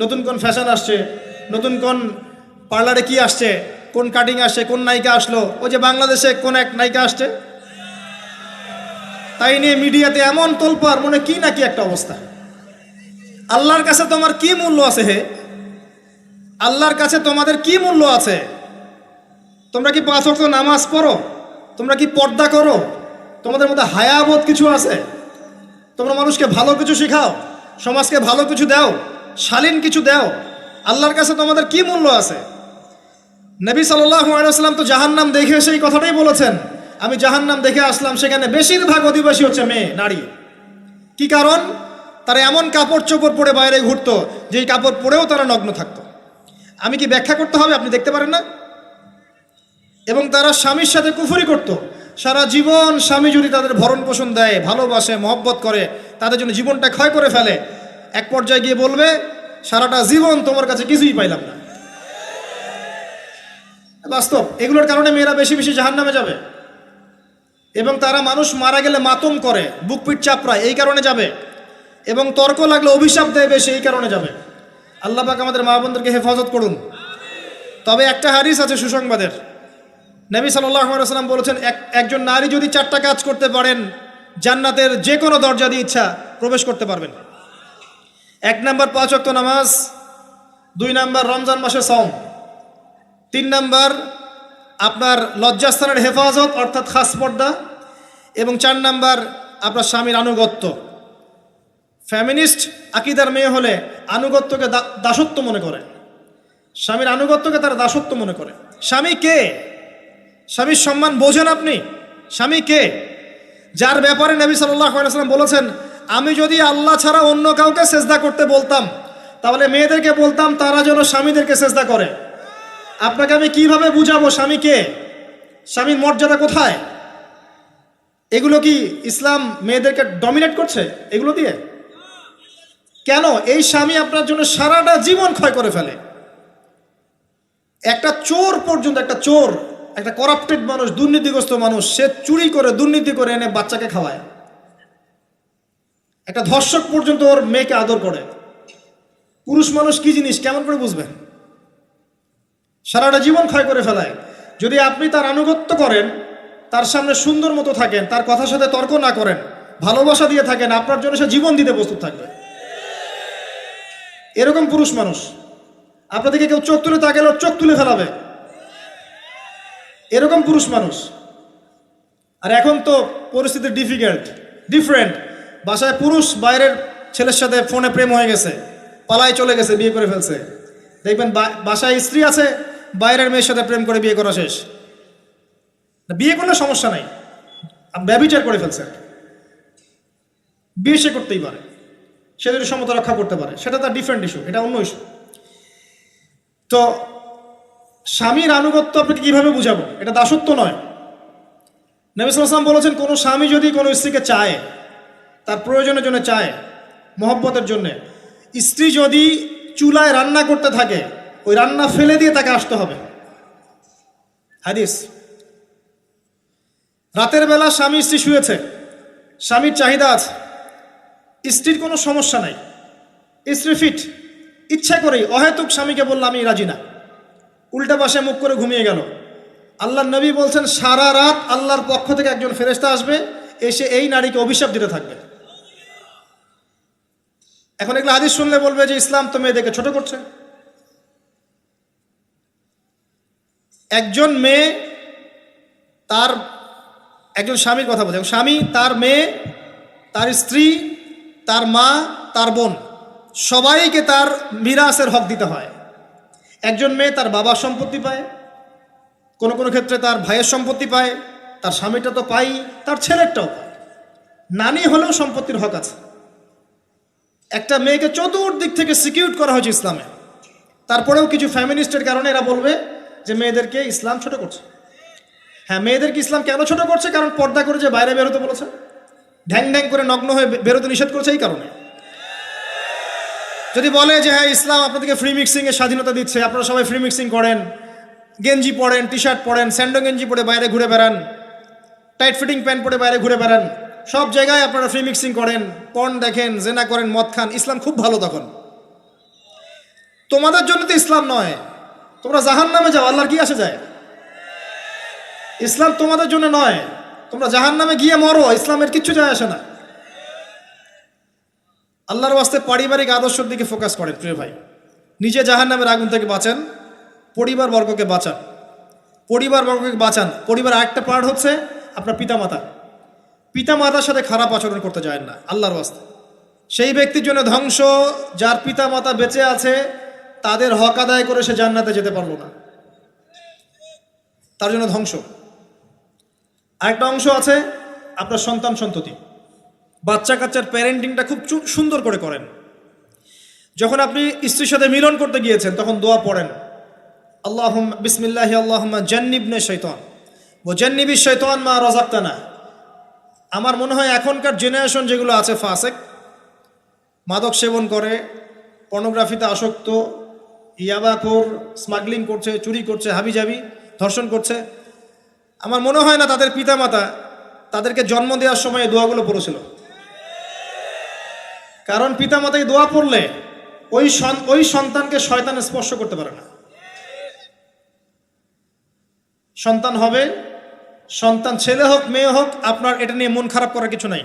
নতুন কোন ফ্যাশন আসছে, নতুন কোন পার্লারে কি আসছে, কোন কাটিং আসছে, কোন নায়িকা আসলো। ওই যে বাংলাদেশে কোন এক নায়িকা আসছে, তাই নিয়ে মিডিয়াতে এমন তোলপাড়, মনে কি নাকি একটা অবস্থা। আল্লাহর কাছে তোমার কি মূল্য আছে হে? আল্লাহর কাছে তোমাদের কি মূল্য আছে? তোমরা কি 5 ওয়াক্ত নামাজ পড়ো? তোমরা কি পর্দা করো? তোমাদের মধ্যে হায়াবোধ কিছু আছে? তোমরা মানুষকে ভালো কিছু শেখাও, সমাজকে ভালো কিছু দাও, শালীন কিছু দাও। আল্লাহর কাছে তোমাদের কি মূল্য আছে? নবী সাল্লাল্লাহু আলাইহি ওয়াসাল্লাম তো জাহান্নাম দেখে সেই কথাটাই বলেছেন, আমি জাহান্নাম দেখে আসলাম, সেখানে বেশিরভাগ অধিবাসী হচ্ছে মেয়ে, নারী। কি কারণ? তারা এমন কাপড় চোপড় পরে বাইরে ঘুরতো যেই কাপড় পরেও তারা নগ্ন থাকতো। আমি কি ব্যাখ্যা করতে হবে? আপনি দেখতে পারেন না? এবং তারা স্বামীর সাথে কুফরি করত। সারা জীবন স্বামী যদি তাদের ভরণ পোষণ দেয়, ভালোবাসে, মহব্বত করে, তাদের জন্য জীবনটা ক্ষয় করে ফেলে, এক পর্যায়ে গিয়ে বলবে সারাটা জীবন তোমার কাছে কিছুই পাইলাম না। বাস্তব। এগুলোর কারণে মেয়েরা বেশি বেশি জাহান্নামে যাবে। এবং তারা মানুষ মারা গেলে মাতম করে, বুক পিঠ চাপড়ায়, এই কারণে যাবে। এবং তর্ক লাগলে অভিশাপ দেয় বেশি, এই কারণে যাবে। আল্লাহ পাক আমাদের মা বোনদেরকে হেফাজত করুন। তবে একটা হাদিস আছে সুসংবাদের। নবী সাল্লাল্লাহু আলাইহি ওয়াসাল্লাম বলেছেন, একজন নারী যদি 4টা কাজ করতে পারেন, জান্নাতের যে কোনো দরজা দিয়ে ইচ্ছা প্রবেশ করতে পারবেন। 1 নাম্বার 5 ওয়াক্ত নামাজ, 2 নাম্বার রমজান মাসে সওম, 3 নাম্বার আপনার লজ্জাস্থানের হেফাজত অর্থাৎ খাস পর্দা, এবং 4 নাম্বার আপনার স্বামীর আনুগত্য। ফ্যামিনিস্ট আকীদার মেয়ে হলে আনুগত্যকে দাসত্ব মনে করে, স্বামীর আনুগত্যকে তারা দাসত্ব মনে করে। স্বামী কে? স্বামীর সম্মান বোঝেন আপনি? স্বামী কে? যার ব্যাপারে নবী সাল্লাল্লাহু আলাইহি ওয়াসাল্লাম বলেছেন, আমি যদি আল্লাহ ছাড়া অন্য কাউকে সেজদা করতে বলতাম, তাহলে মেয়েদেরকে বলতাম তারা যেন স্বামীদেরকে সেজদা করে। আপনাকে আমি কিভাবে বুঝাবো স্বামী কে, স্বামীর মর্যাদা কোথায়? এগুলো কি ইসলাম মেয়েদেরকে ডমিনেট করছে এগুলো দিয়ে? কেন? এই স্বামী আপনার জন্য সারাটা জীবন ক্ষয় করে ফেলে। একটা চোর পর্যন্ত, একটা চোর, একটা করাপ্টেড মানুষ, দুর্নীতিগ্রস্ত মানুষ, সে চুরি করে, দুর্নীতি করে এনে বাচ্চাকে খাওয়ায়। একটা ধর্ষক পর্যন্ত ওর মেয়েকে আদর করে। পুরুষ মানুষ কি জিনিস কেমন করে বুঝবেন? সারাটা জীবন ক্ষয় করে ফেলায়। যদি আপনি তার আনুগত্য করেন, তার সামনে সুন্দর মতো থাকেন, তার কথার সাথে তর্ক না করেন, ভালোবাসা দিয়ে থাকেন, আপনার জন্য সে জীবন দিতে প্রস্তুত থাকবে। এরকম পুরুষ মানুষ। আপনাদেরকে কেউ চোখ তুলে তাকালে ওর চোখ তুলে ফেলাবে, এরকম পুরুষ মানুষ। আর এখন তো পরিস্থিতি ডিফারেন্ট। বাসায় পুরুষ বাইরের ছেলের সাথে ফোনে প্রেম হয়ে গেছে, পালায় চলে গেছে, বিয়ে করে ফেলছে। দেখবেন বাসায় স্ত্রী আছে, বাইরের মেয়ের সাথে প্রেম করে বিয়ে করা শেষ। বিয়ে করলে সমস্যা নাই, ব্যভিচার করে ফেলছে। বিয়ে সে করতেই পারে, সে যদি সমতা রক্ষা করতে পারে, সেটা তার ডিফারেন্ট ইস্যু, এটা অন্য ইস্যু। তো স্বামীর আনুগত্য আপনাকে কিভাবে বুঝাবো? এটা দাসত্ব নয়। নবী সাল্লাল্লাহু আলাইহি ওয়াসাল্লাম বলেছেন, কোনো স্বামী যদি কোনো স্ত্রীকে চায়, তার প্রয়োজনের জন্য চায়, মহব্বতের জন্যে, স্ত্রী যদি চুলায় রান্না করতে থাকে, ওই রান্না ফেলে দিয়ে তাকে আসতে হবে। হাদিস। রাতের বেলা স্বামী স্ত্রী শুয়েছে, স্বামীর চাহিদা আছে, স্ত্রীর কোনো সমস্যা নাই, স্ত্রী ফিট, ইচ্ছা করেই অহেতুক স্বামীকে বলল আমি রাজি না, উল্টা পাশে মুখ করে ঘুমিয়ে গেল। আল্লাহর নবী বলছেন, সারা রাত আল্লাহর পক্ষ থেকে একজন ফেরেশতা আসবে, এসে এই নারীকে অভিশাপ দিতে থাকবে। এখন এগুলো হাদিস শুনলে বলবে যে ইসলাম তো মেয়েদেরকে ছোট করছে। একজন মেয়ে তার, একজন স্বামীর কথা বলছে, স্বামী তার মেয়ে, তার স্ত্রী, তার মা, তার বোন, সবাইকে তার মিরাসের হক দিতে হয়। একজন মেয়ে তার বাবার সম্পত্তি পায়, কোনো কোনো ক্ষেত্রে তার ভাইয়ের সম্পত্তি পায়, তার স্বামীটা তো পাই, তার ছেলেরটাও পায়, নানি হলেও সম্পত্তির হক আছে। একটা মেয়েকে চতুর্দিক থেকে সিকিউর করা হয়েছে ইসলামে। তারপরেও কিছু ফ্যামিনিস্টের কারণে এরা বলবে যে মেয়েদেরকে ইসলাম ছোট করছে। হ্যাঁ, মেয়েদেরকে ইসলাম কেন ছোট করছে? কারণ পর্দা করে যে বাইরে বেরোতে বলেছে, ঢ্যাং ঢ্যাং করে নগ্ন হয়ে বেরোতে নিষেধ করেছে, এই কারণে। যদি বলে যে হ্যাঁ ইসলাম আপনাদেরকে ফ্রি মিক্সিংয়ের স্বাধীনতা দিচ্ছে, আপনারা সবাই ফ্রি মিক্সিং করেন, গেঞ্জি পরেন, টি শার্ট পরেন, স্যান্ডো গেঞ্জি পরে বাইরে ঘুরে বেড়ান, টাইট ফিটিং প্যান্ট পরে বাইরে ঘুরে বেড়ান, সব জায়গায় আপনারা ফ্রি মিক্সিং করেন, পর্ন দেখেন, জেনা করেন, মদ খান, ইসলাম খুব ভালো। তখন তোমাদের জন্য তো ইসলাম নয়, তোমরা জাহান্নামে যাও, আল্লাহর কি আসে যায়? ইসলাম তোমাদের জন্য নয়, তোমরা জাহান্নামে গিয়ে মরো, ইসলামের কিচ্ছু যায় আসে না। আল্লাহর ওয়াস্তে পারিবারিক আদর্শের দিকে ফোকাস করেন প্রিয় ভাই। নিজে জাহান্নামের আগুন থেকে বাঁচেন, পরিবারবর্গকে বাঁচান, পরিবারবর্গকে বাঁচান। পরিবার আরেকটা পার্ট হচ্ছে আপনার পিতামাতা। পিতামাতার সাথে খারাপ আচরণ করতে যায় না আল্লাহর ওয়াস্তে। সেই ব্যক্তির জন্য ধ্বংস যার পিতামাতা বেঁচে আছে, তাদের হক আদায় করে সে জান্নাতে যেতে পারলো না, তার জন্য ধ্বংস। আরেকটা অংশ আছে আপনার সন্তান সন্ততি। বাচ্চা কাচ্চার প্যারেন্টিংটা খুব সুন্দর করে করেন। যখন আপনি স্ত্রীর সাথে মিলন করতে গিয়েছেন তখন দোয়া পড়েন, আল্লাহুম্মা বিসমিল্লাহি আল্লাহুম্মা জান্নিবনা শাইতান ওয়া জান্নিবিশ শাইতান মা রাযাকতানা। আমার মনে হয় এখনকার জেনারেশন যেগুলো আছে ফাসেক, মাদক সেবন করে, পর্নোগ্রাফিতে আসক্ত, ইয়াবাখোর, স্মাগলিং করছে, চুরি করছে, হাবিজাবি, ধর্ষণ করছে, আমার মনে হয় না তাদের পিতামাতা তাদেরকে জন্ম দেওয়ার সময় এই দোয়াগুলো পড়েছিল। কারণ পিতামাতাকে দোয়া পড়লে ওই সন্তানকে শয়তান স্পর্শ করতে পারে না। সন্তান হবে, সন্তান ছেলে হোক মেয়ে হোক, আপনার এটা নিয়ে মন খারাপ করার কিছু নাই।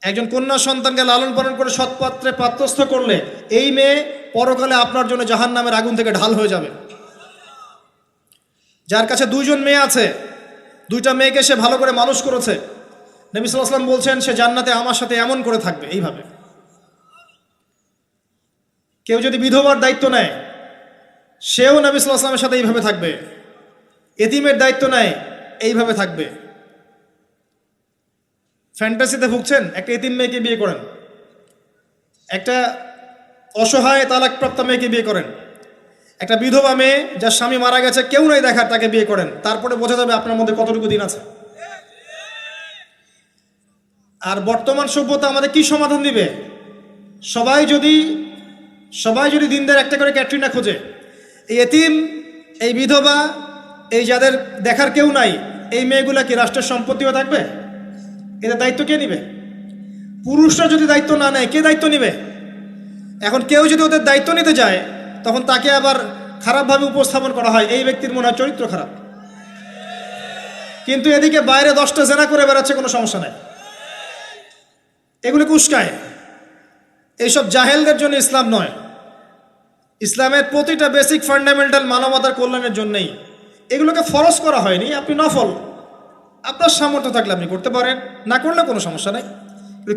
একজন কন্যা সন্তানকে লালন পালন করে সৎপাত্রে পাত্রস্থ করলে এই মেয়ে পরকালে আপনার জন্য জাহান্নামের আগুন থেকে ঢাল হয়ে যাবে। যার কাছে দুইজন মেয়ে আছে, দুইটা মেয়েকে সে ভালো করে মানুষ করেছে, নবী সাল্লাল্লাহু আলাইহি ওয়াসাল্লাম বলছেন সে জান্নাতে আমার সাথে এমন করে থাকবে, এইভাবে। কেউ যদি বিধবার দায়িত্ব নেয়, সেও নবী সাল্লাল্লাহু আলাইহি ওয়াসাল্লামের সাথে এইভাবে থাকবে। এতিমের দায়িত্ব নেয়, এইভাবে থাকবে। ফ্যান্টাসিতে ভুগছেন, একটা এতিম মেয়েকে বিয়ে করেন, একটা অসহায় তালাকপ্রাপ্ত মেয়েকে বিয়ে করেন, একটা বিধবা মেয়ে যার স্বামী মারা গেছে, কেউ নাই দেখার, তাকে বিয়ে করেন, তারপরে বোঝা যাবে আপনার মধ্যে কতটুকু দিন আছে। আর বর্তমান সভ্যতা আমাদের কি সমাধান দিবে? সবাই যদি দিনদের একটা করে ক্যাটরিনা খোঁজে, এই এতিম, এই বিধবা, এই যাদের দেখার কেউ নাই, এই মেয়েগুলা কি রাষ্ট্রের সম্পত্তিও থাকবে? এদের দায়িত্ব কে নিবে? পুরুষরা যদি দায়িত্ব না নেয়, কে দায়িত্ব নিবে? এখন কেউ যদি ওদের দায়িত্ব নিতে যায়, তখন তাকে আবার খারাপভাবে উপস্থাপন করা হয়, এই ব্যক্তির মনে হয় চরিত্র খারাপ। কিন্তু এদিকে বাইরে 10টা জেনা করে বেড়াচ্ছে, কোনো সমস্যা নাই। এগুলো উস্কায়। এইসব জাহেলদের জন্য ইসলাম নয়। ইসলামের প্রতিটা বেসিক ফান্ডামেন্টাল মানবতার কল্যাণের জন্যই। এগুলোকে ফরজ করা হয়নি, আপনি নফল, আপনার সামর্থ্য থাকলে আপনি করতে পারেন, না করলে কোনো সমস্যা নাই।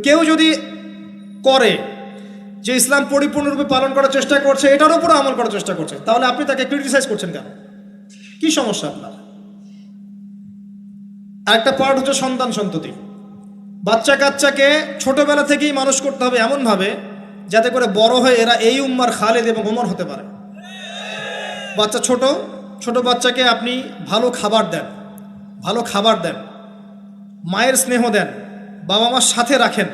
কেউ যদি করে যে ইসলাম পরিপূর্ণরূপে পালন করার চেষ্টা করছে, এটার উপরে আমল করার চেষ্টা করছে, তাহলে আপনি তাকে ক্রিটিসাইজ করছেন কেন? কি সমস্যা আপনার? আরেকটা পার্ট হচ্ছে সন্তান সন্ততি। বাচ্চা কাচ্চাকে ছোটবেলা থেকেই মানুষ করতে হবে এমনভাবে যাতে করে বড় হয়ে এরা এই উম্মার খালেদ এবং ওমর হতে পারে। বাচ্চা ছোট বাচ্চাকে আপনি ভালো খাবার দেন, মায়ের স্নেহ দেন, বাবা মার সাথে রাখেন,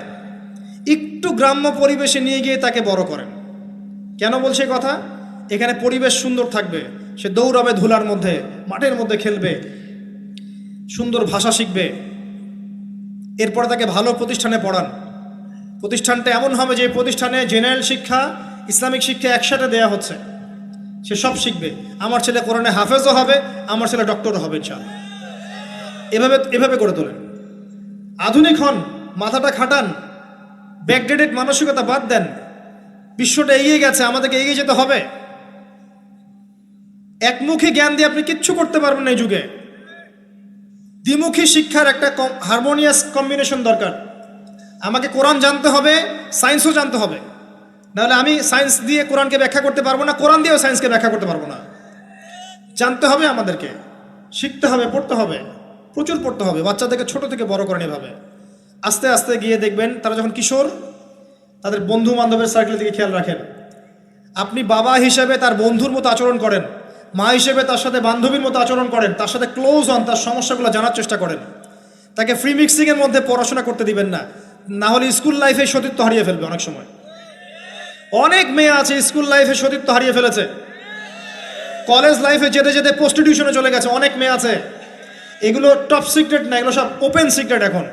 একটু গ্রাম্য পরিবেশে নিয়ে গিয়ে তাকে বড় করেন। কেন বলছে কথা? এখানে পরিবেশ সুন্দর থাকবে, সে দৌড়াবে ধুলার মধ্যে, মাঠের মধ্যে খেলবে, সুন্দর ভাষা শিখবে। এরপরে তাকে ভালো প্রতিষ্ঠানে পড়ান। প্রতিষ্ঠানটা এমন হবে যে প্রতিষ্ঠানে জেনারেল শিক্ষা, ইসলামিক শিক্ষা একসাথে দেয়া হচ্ছে, সে সব শিখবে। আমার ছেলে কোরআনে হাফেজও হবে, আমার ছেলে ডক্টরও হবে ইনশাআল্লাহ। এভাবে এভাবে করে তোলেন। আধুনিক হন, মাথাটা খাটান, ব্যাকডেটেড মানসিকতা বাদ দেন। বিশ্বটা এগিয়ে গেছে, আমাদেরকে এগিয়ে যেতে হবে। একমুখী জ্ঞান দিয়ে আপনি কিচ্ছু করতে পারবেন না এই যুগে। দ্বিমুখী শিক্ষার একটা হারমোনিয়াস কম্বিনেশন দরকার। আমাকে কোরআন জানতে হবে, সায়েন্সও জানতে হবে, নাহলে আমি সায়েন্স দিয়ে কোরআনকে ব্যাখ্যা করতে পারবো না, কোরআন দিয়েও সায়েন্সকে ব্যাখ্যা করতে পারবো না। জানতে হবে, আমাদেরকে শিখতে হবে, পড়তে হবে, প্রচুর পড়তে হবে। বাচ্চাদেরকে ছোট থেকে বড় করেন এভাবে। আস্তে আস্তে গিয়ে দেখবেন তারা যখন কিশোর, তাদের বন্ধু বান্ধবের সার্কেলের দিকে খেয়াল রাখেন। আপনি বাবা হিসেবে তার বন্ধুর মতো আচরণ করেন, মা হিসেবে তার সাথে বান্ধবীর মতো আচরণ করেন, তার সাথে ক্লোজ হন, তার সমস্যাগুলো জানার চেষ্টা করেন। তাকে ফ্রি মিক্সিংয়ের মধ্যে পড়াশোনা করতে দিবেন না, না হলে স্কুল লাইফে সতীত্ব হারিয়ে ফেলবে। অনেক সময় অনেক মেয়ে আছে স্কুল লাইফে সতীত্ব হারিয়ে ফেলেছে, কলেজ লাইফে যেতে যেতে প্রস্টিটিউশনে চলে গেছে, অনেক মেয়ে আছে। এগুলো টপ সিক্রেট না, এগুলো সব ওপেন সিক্রেট। এখন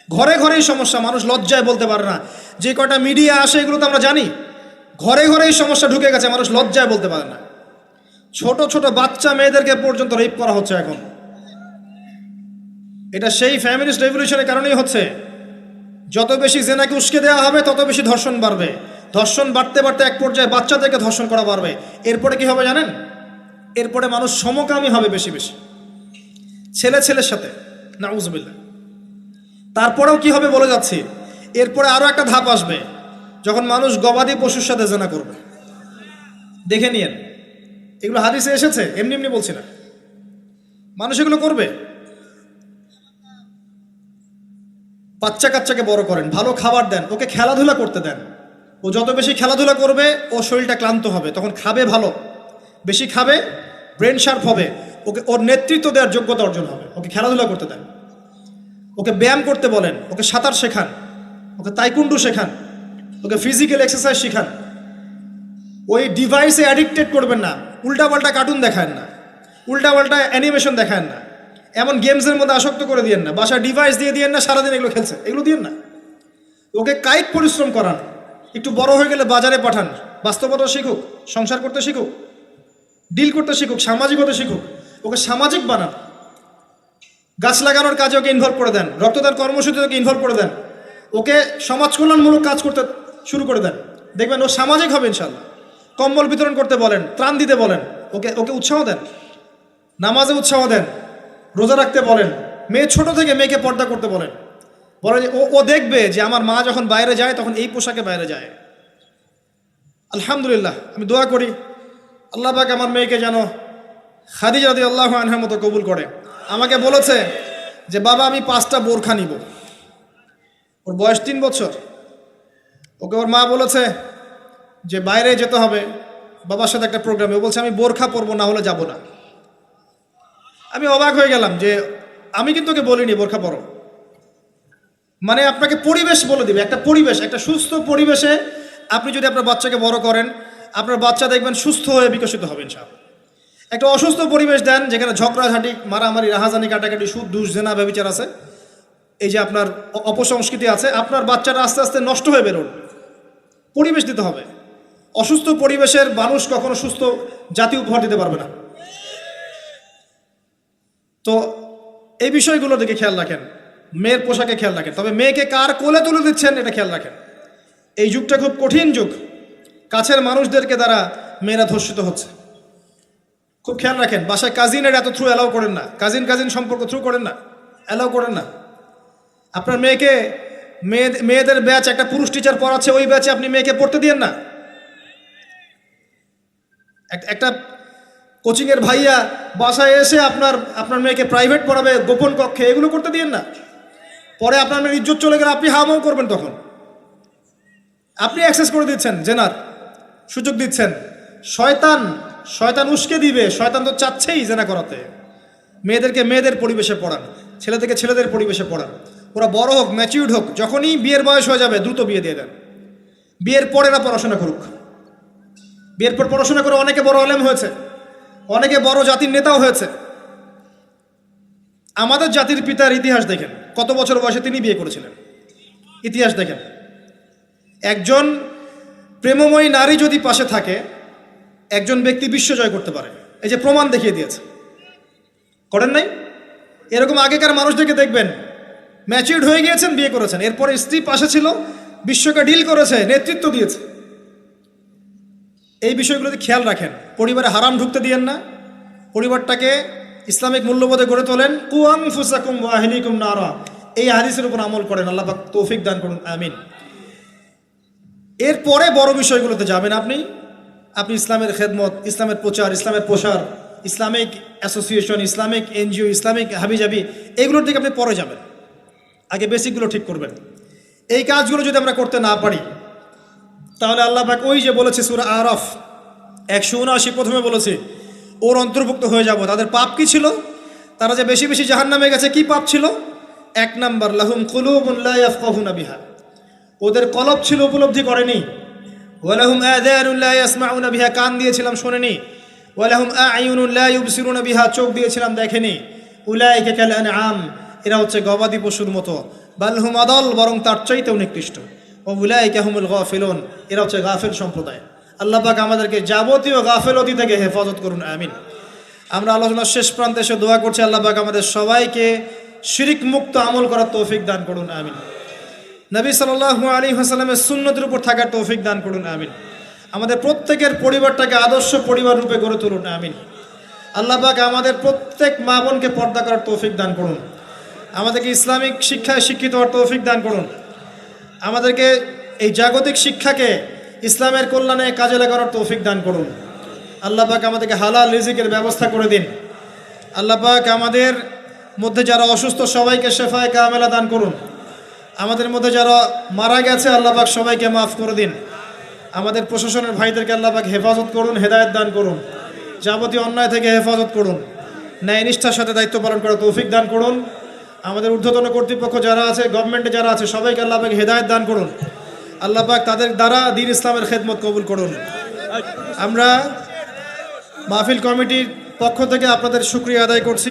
ঘরে ঘরেই সমস্যা, মানুষ লজ্জায় বলতে পারে না। যে কটা মিডিয়া আসে এগুলো তো আমরা জানি, ঘরে ঘরেই সমস্যা ঢুকে গেছে, মানুষ লজ্জায় বলতে পারে না। ছোট ছোট বাচ্চা মেয়েদেরকে পর্যন্ত রেপ করা হচ্ছে এখন। এটা সেই ফ্যামিলিস্ট রেভলিউশনের কারণেই হচ্ছে। যত বেশি জেনাকে উস্কে দেওয়া হবে তত বেশি ধর্ষণ বাড়বে। ধর্ষণ বাড়তে বাড়তে এক পর্যায়ে বাচ্চাদেরকে ধর্ষণ করা বাড়বে। এরপরে কি হবে জানেন? এরপরে মানুষ সমকামী হবে বেশি বেশি, ছেলে ছেলের সাথে, নাউজুবিল্লাহ। তারপরেও কি হবে বলে যাচ্ছি, এরপরে আরো একটা ধাপ আসবে, যখন মানুষ গবাদি পশুর সাথে জেনা করবে। দেখে নিয়েন, এগুলো হাদিসে এসেছে, এমনি এমনি বলছি না। মানুষ এগুলো করবে। বাচ্চা কাচ্চাকে বড় করেন, ভালো খাবার দেন, ওকে খেলাধুলা করতে দেন। ও যত বেশি খেলাধুলা করবে ও শরীরটা ক্লান্ত হবে, তখন খাবে ভালো, বেশি খাবে, ব্রেন শার্প হবে, ওকে ওর নেতৃত্ব দেওয়ার যোগ্যতা অর্জন হবে। ওকে খেলাধুলা করতে দেন, ওকে ব্যায়াম করতে বলেন, ওকে সাঁতার শেখান, ওকে তাইকুন্ডু শেখান, ওকে ফিজিক্যাল এক্সারসাইজ শেখান। ওই ডিভাইসে অ্যাডিক্টেড করবেন না, উল্টাপাল্টা কার্টুন দেখান না, উল্টাপাল্টা অ্যানিমেশন দেখান না, এমন গেমসের মধ্যে আসক্ত করে দিয়েন না, বাসায় ডিভাইস দিয়ে দিয়েন না, সারাদিন এগুলো খেলছে, এগুলো দিয়েন না। ওকে কায়িক পরিশ্রম করান, একটু বড় হয়ে গেলে বাজারে পাঠান, বাস্তবতা শিখুক, সংসার করতে শিখুক, ডিল করতে শিখুক, সামাজিকতা শিখুক। ওকে সামাজিক বানান, গাছ লাগানোর কাজে ওকে ইনভলভ করে দেন, রক্তদান কর্মসূচিতে ওকে ইনভলভ করে দেন, ওকে সমাজ কল্যাণমূলক কাজ করতে শুরু করে দেন। দেখবেন ও সামাজিক হবে ইনশাল্লাহ। কম্বল বিতরণ করতে বলেন, ত্রাণ দিতে বলেন, ওকে ওকে উৎসাহ দেন, নামাজে উৎসাহ দেন, রোজা রাখতে বলেন। মেয়ে ছোট থেকে মেয়েকে পর্দা করতে বলেন, বলেন ও দেখবে যে আমার মা যখন বাইরে যায় তখন এই পোশাকে বাইরে যায়। আলহামদুলিল্লাহ, আমি দোয়া করি আল্লাহ পাক আমার মেয়েকে যেন খাদিজা রাদিয়াল্লাহু আনহার মতো কবুল করে। আমাকে বলেছে যে বাবা আমি 5টা বোরখা নিব। ওর বয়স 3 বছর। ওকে ওর মা বলেছে যে বাইরে যেতে হবে বাবার সাথে একটা প্রোগ্রামে। ও বলছে আমি বোরখা পরবো, না হলে যাব না। আমি অবাক হয়ে গেলাম যে আমি কিন্তু ওকে বলিনি বোরখা পরো। মানে আপনাকে পরিবেশ বলে দিবে, একটা পরিবেশ, একটা সুস্থ পরিবেশে আপনি যদি আপনার বাচ্চাকে বড় করেন, আপনার বাচ্চা দেখবেন সুস্থ হয়ে বিকশিত হবে ইনশাআল্লাহ। একটা অসুস্থ পরিবেশ দেন যেখানে ঝগড়াঝাঁটি, মারামারি, রাহাজানি, কাটাকাটি, সুদ, দুষ, জেনা, ব্যভিচার আছে, এই যে আপনার অপসংস্কৃতি আছে, আপনার বাচ্চাটা আস্তে আস্তে নষ্ট হয়ে বেরোন। পরিবেশ দিতে হবে। অসুস্থ পরিবেশের মানুষ কখনো সুস্থ জাতি উপহার দিতে পারবে না। তো এই বিষয়গুলোর দিকে খেয়াল রাখেন, মেয়ের পোশাকে খেয়াল রাখেন, তবে মেয়েকে কার কোলে তুলে দিচ্ছেন এটা খেয়াল রাখেন। এই যুগটা খুব কঠিন যুগ, কাছের মানুষদেরকে দ্বারা মেয়েরা ধর্ষিত হচ্ছে, খুব খেয়াল রাখেন। বাসায় কাজিনের এত থ্রু অ্যালাউ করেন না, কাজিন সম্পর্ক থ্রু করেন না, অ্যালাউ করেন না। আপনার মেয়েকে মেয়েদের ব্যাচ একটা পুরুষ টিচার পড়াচ্ছে, ওই ব্যাচে আপনি মেয়েকে পড়তে দিয়েন না। একটা কোচিংয়ের ভাইয়া বাসায় এসে আপনার মেয়েকে প্রাইভেট পড়াবে গোপন কক্ষে, এগুলো করতে দিয়েন না। পরে আপনার মেয়ের ইজ্জত চলে গেলে আপনি হামাও করবেন, তখন আপনি অ্যাক্সেস করে দিচ্ছেন, জেনার সুযোগ দিচ্ছেন। শয়তান উস্কে দিবে, শয়তান তো চাচ্ছেই জেনা করাতে। মেয়েদেরকে মেয়েদের পরিবেশে পড়ান। ছেলেদেরকে ছেলেদের পরিবেশে পড়ান। ওরা বড় হোক, ম্যাচিউর্ড হোক, যখনই বিয়ের বয়স হয়ে যাবে দ্রুত বিয়ে দিয়ে দেন। বিয়ের পরে এরা পড়াশোনা করুক। বিয়ের পর পড়াশোনা করে অনেকে বড় আলেম হয়েছে, অনেকে বড় জাতির নেতাও হয়েছে। আমাদের জাতির পিতার ইতিহাস দেখেন, কত বছর বয়সে তিনি বিয়ে করেছিলেন, ইতিহাস দেখেন। একজন প্রেমময়ী নারী যদি পাশে থাকে, একজন ব্যক্তি বিশ্ব জয় করতে পারে। এই যে প্রমাণ দেখিয়ে দিয়েছে, করেন নাই? এরকম আগেকার মানুষদেরকে দেখবেন, ম্যাচিউরড হয়ে গিয়েছেন, বিয়ে করেছেন, এরপরে স্ত্রী পাশে ছিল, বিশ্বকে ডিল করেছে, নেতৃত্ব দিয়েছে। এই বিষয়গুলোতে খেয়াল রাখেন। পরিবারে হারাম ঢুকতে দিয়েন না। পরিবারটাকে ইসলামিক মূল্যবোধে গড়ে তোলেন। কু আনফুসাকুম ওয়া আহলিকুম নারা, এই হাদিসের উপর আমল করেন। আল্লাহ পাক তৌফিক দান করুন, আমিন। এরপরে বড় বিষয়গুলোতে যাবেন আপনি। আপনি ইসলামের খেদমত, ইসলামের প্রচার, ইসলামের প্রসার, Islamic association, Islamic NGO, Islamic হাবিজাবি, এগুলোর দিকে আপনি পরে যাবেন। আগে বেসিকগুলো ঠিক করবেন। এই কাজগুলো যদি আমরা করতে না পারি, তাহলে আল্লাহ পাক ওই যে বলেছে সূরা আরাফ 179 প্রথমে বলেছে, ওর অন্তর্ভুক্ত হয়ে যাব। তাদের পাপ কি ছিল? তারা যে বেশি বেশি জাহান্নামে গেছে, কি পাপ ছিল? 1 নাম্বার, লাহুম কুলুবুন লা ইয়াফকাহুনা বিহা, ওদের কলব ছিল, উপলব্ধি করেনি। ওয়ালাহুম আযানুন লা ইয়াসমাউনা বিহা, কান দিয়েছিলাম শোনেনি। ওয়ালাহুম আ'য়ুনুন লা ইউবসিরুনা বিহা, চোখ দিয়েছিলাম দেখেনি। উলাইকা কাল আনআম, এরা হচ্ছে গবাদি পশুর মতো। বাল হুম আদাল, বরং তার চাইতেও নিকৃষ্ট। ও উলাইকা হুমুল গাফিলুন, এরা হচ্ছে গাফিল সম্প্রদায়। আল্লাহ পাক আমাদেরকে যাবতীয় গাফিলতি থেকে হেফাজত করুন, আমিন। আমরা আলোচনার শেষ প্রান্তে এসে দোয়া করছি, আল্লাহ পাক আমাদের সবাইকে শিরিক মুক্ত আমল করার তৌফিক দান করুন, আমিন। নবী সাল্লাল্লাহু আলাইহি ওয়াসাল্লামের সুন্নতের উপর থাকার তৌফিক দান করুন, আমিন। আমাদের প্রত্যেকের পরিবারটাকে আদর্শ পরিবার রূপে গড়ে তুলুন, আমিন। আল্লাহ পাক আমাদের প্রত্যেক মা বোনকে পর্দা করার তৌফিক দান করুন। আমাদেরকে ইসলামিক শিক্ষায় শিক্ষিত হওয়ার তৌফিক দান করুন। আমাদেরকে এই জাগতিক শিক্ষাকে ইসলামের কল্যাণে কাজে লাগানোর তৌফিক দান করুন। আল্লাহ পাক আমাদেরকে হালাল রিজিকের ব্যবস্থা করে দিন। আল্লাহ পাক আমাদের মধ্যে যারা অসুস্থ সবাইকে শেফায়ে কামেলা দান করুন। আমাদের মধ্যে যারা মারা গেছে, আল্লাহ পাক সবাইকে মাফ করে দিন। আমাদের প্রশাসনের ভাইদেরকে আল্লাহ পাক হেফাজত করুন, হেদায়েত দান করুন। যাবতীয় অন্যায় থেকে হেফাজত করুন। ন্যায় নিষ্ঠার সাথে দায়িত্ব পালন করার তৌফিক দান করুন। আমাদের ঊর্ধ্বতন কর্তৃপক্ষ যারা আছে, গভর্নমেন্টে যারা আছে, সবাইকে আল্লাহ পাক হেদায়েত দান করুন। আল্লাহ পাক তাদের দ্বারা দ্বীন ইসলামের খেদমত কবুল করুন। আমরা মাহফিল কমিটির পক্ষ থেকে আপনাদের শুকরিয়া আদায় করছি।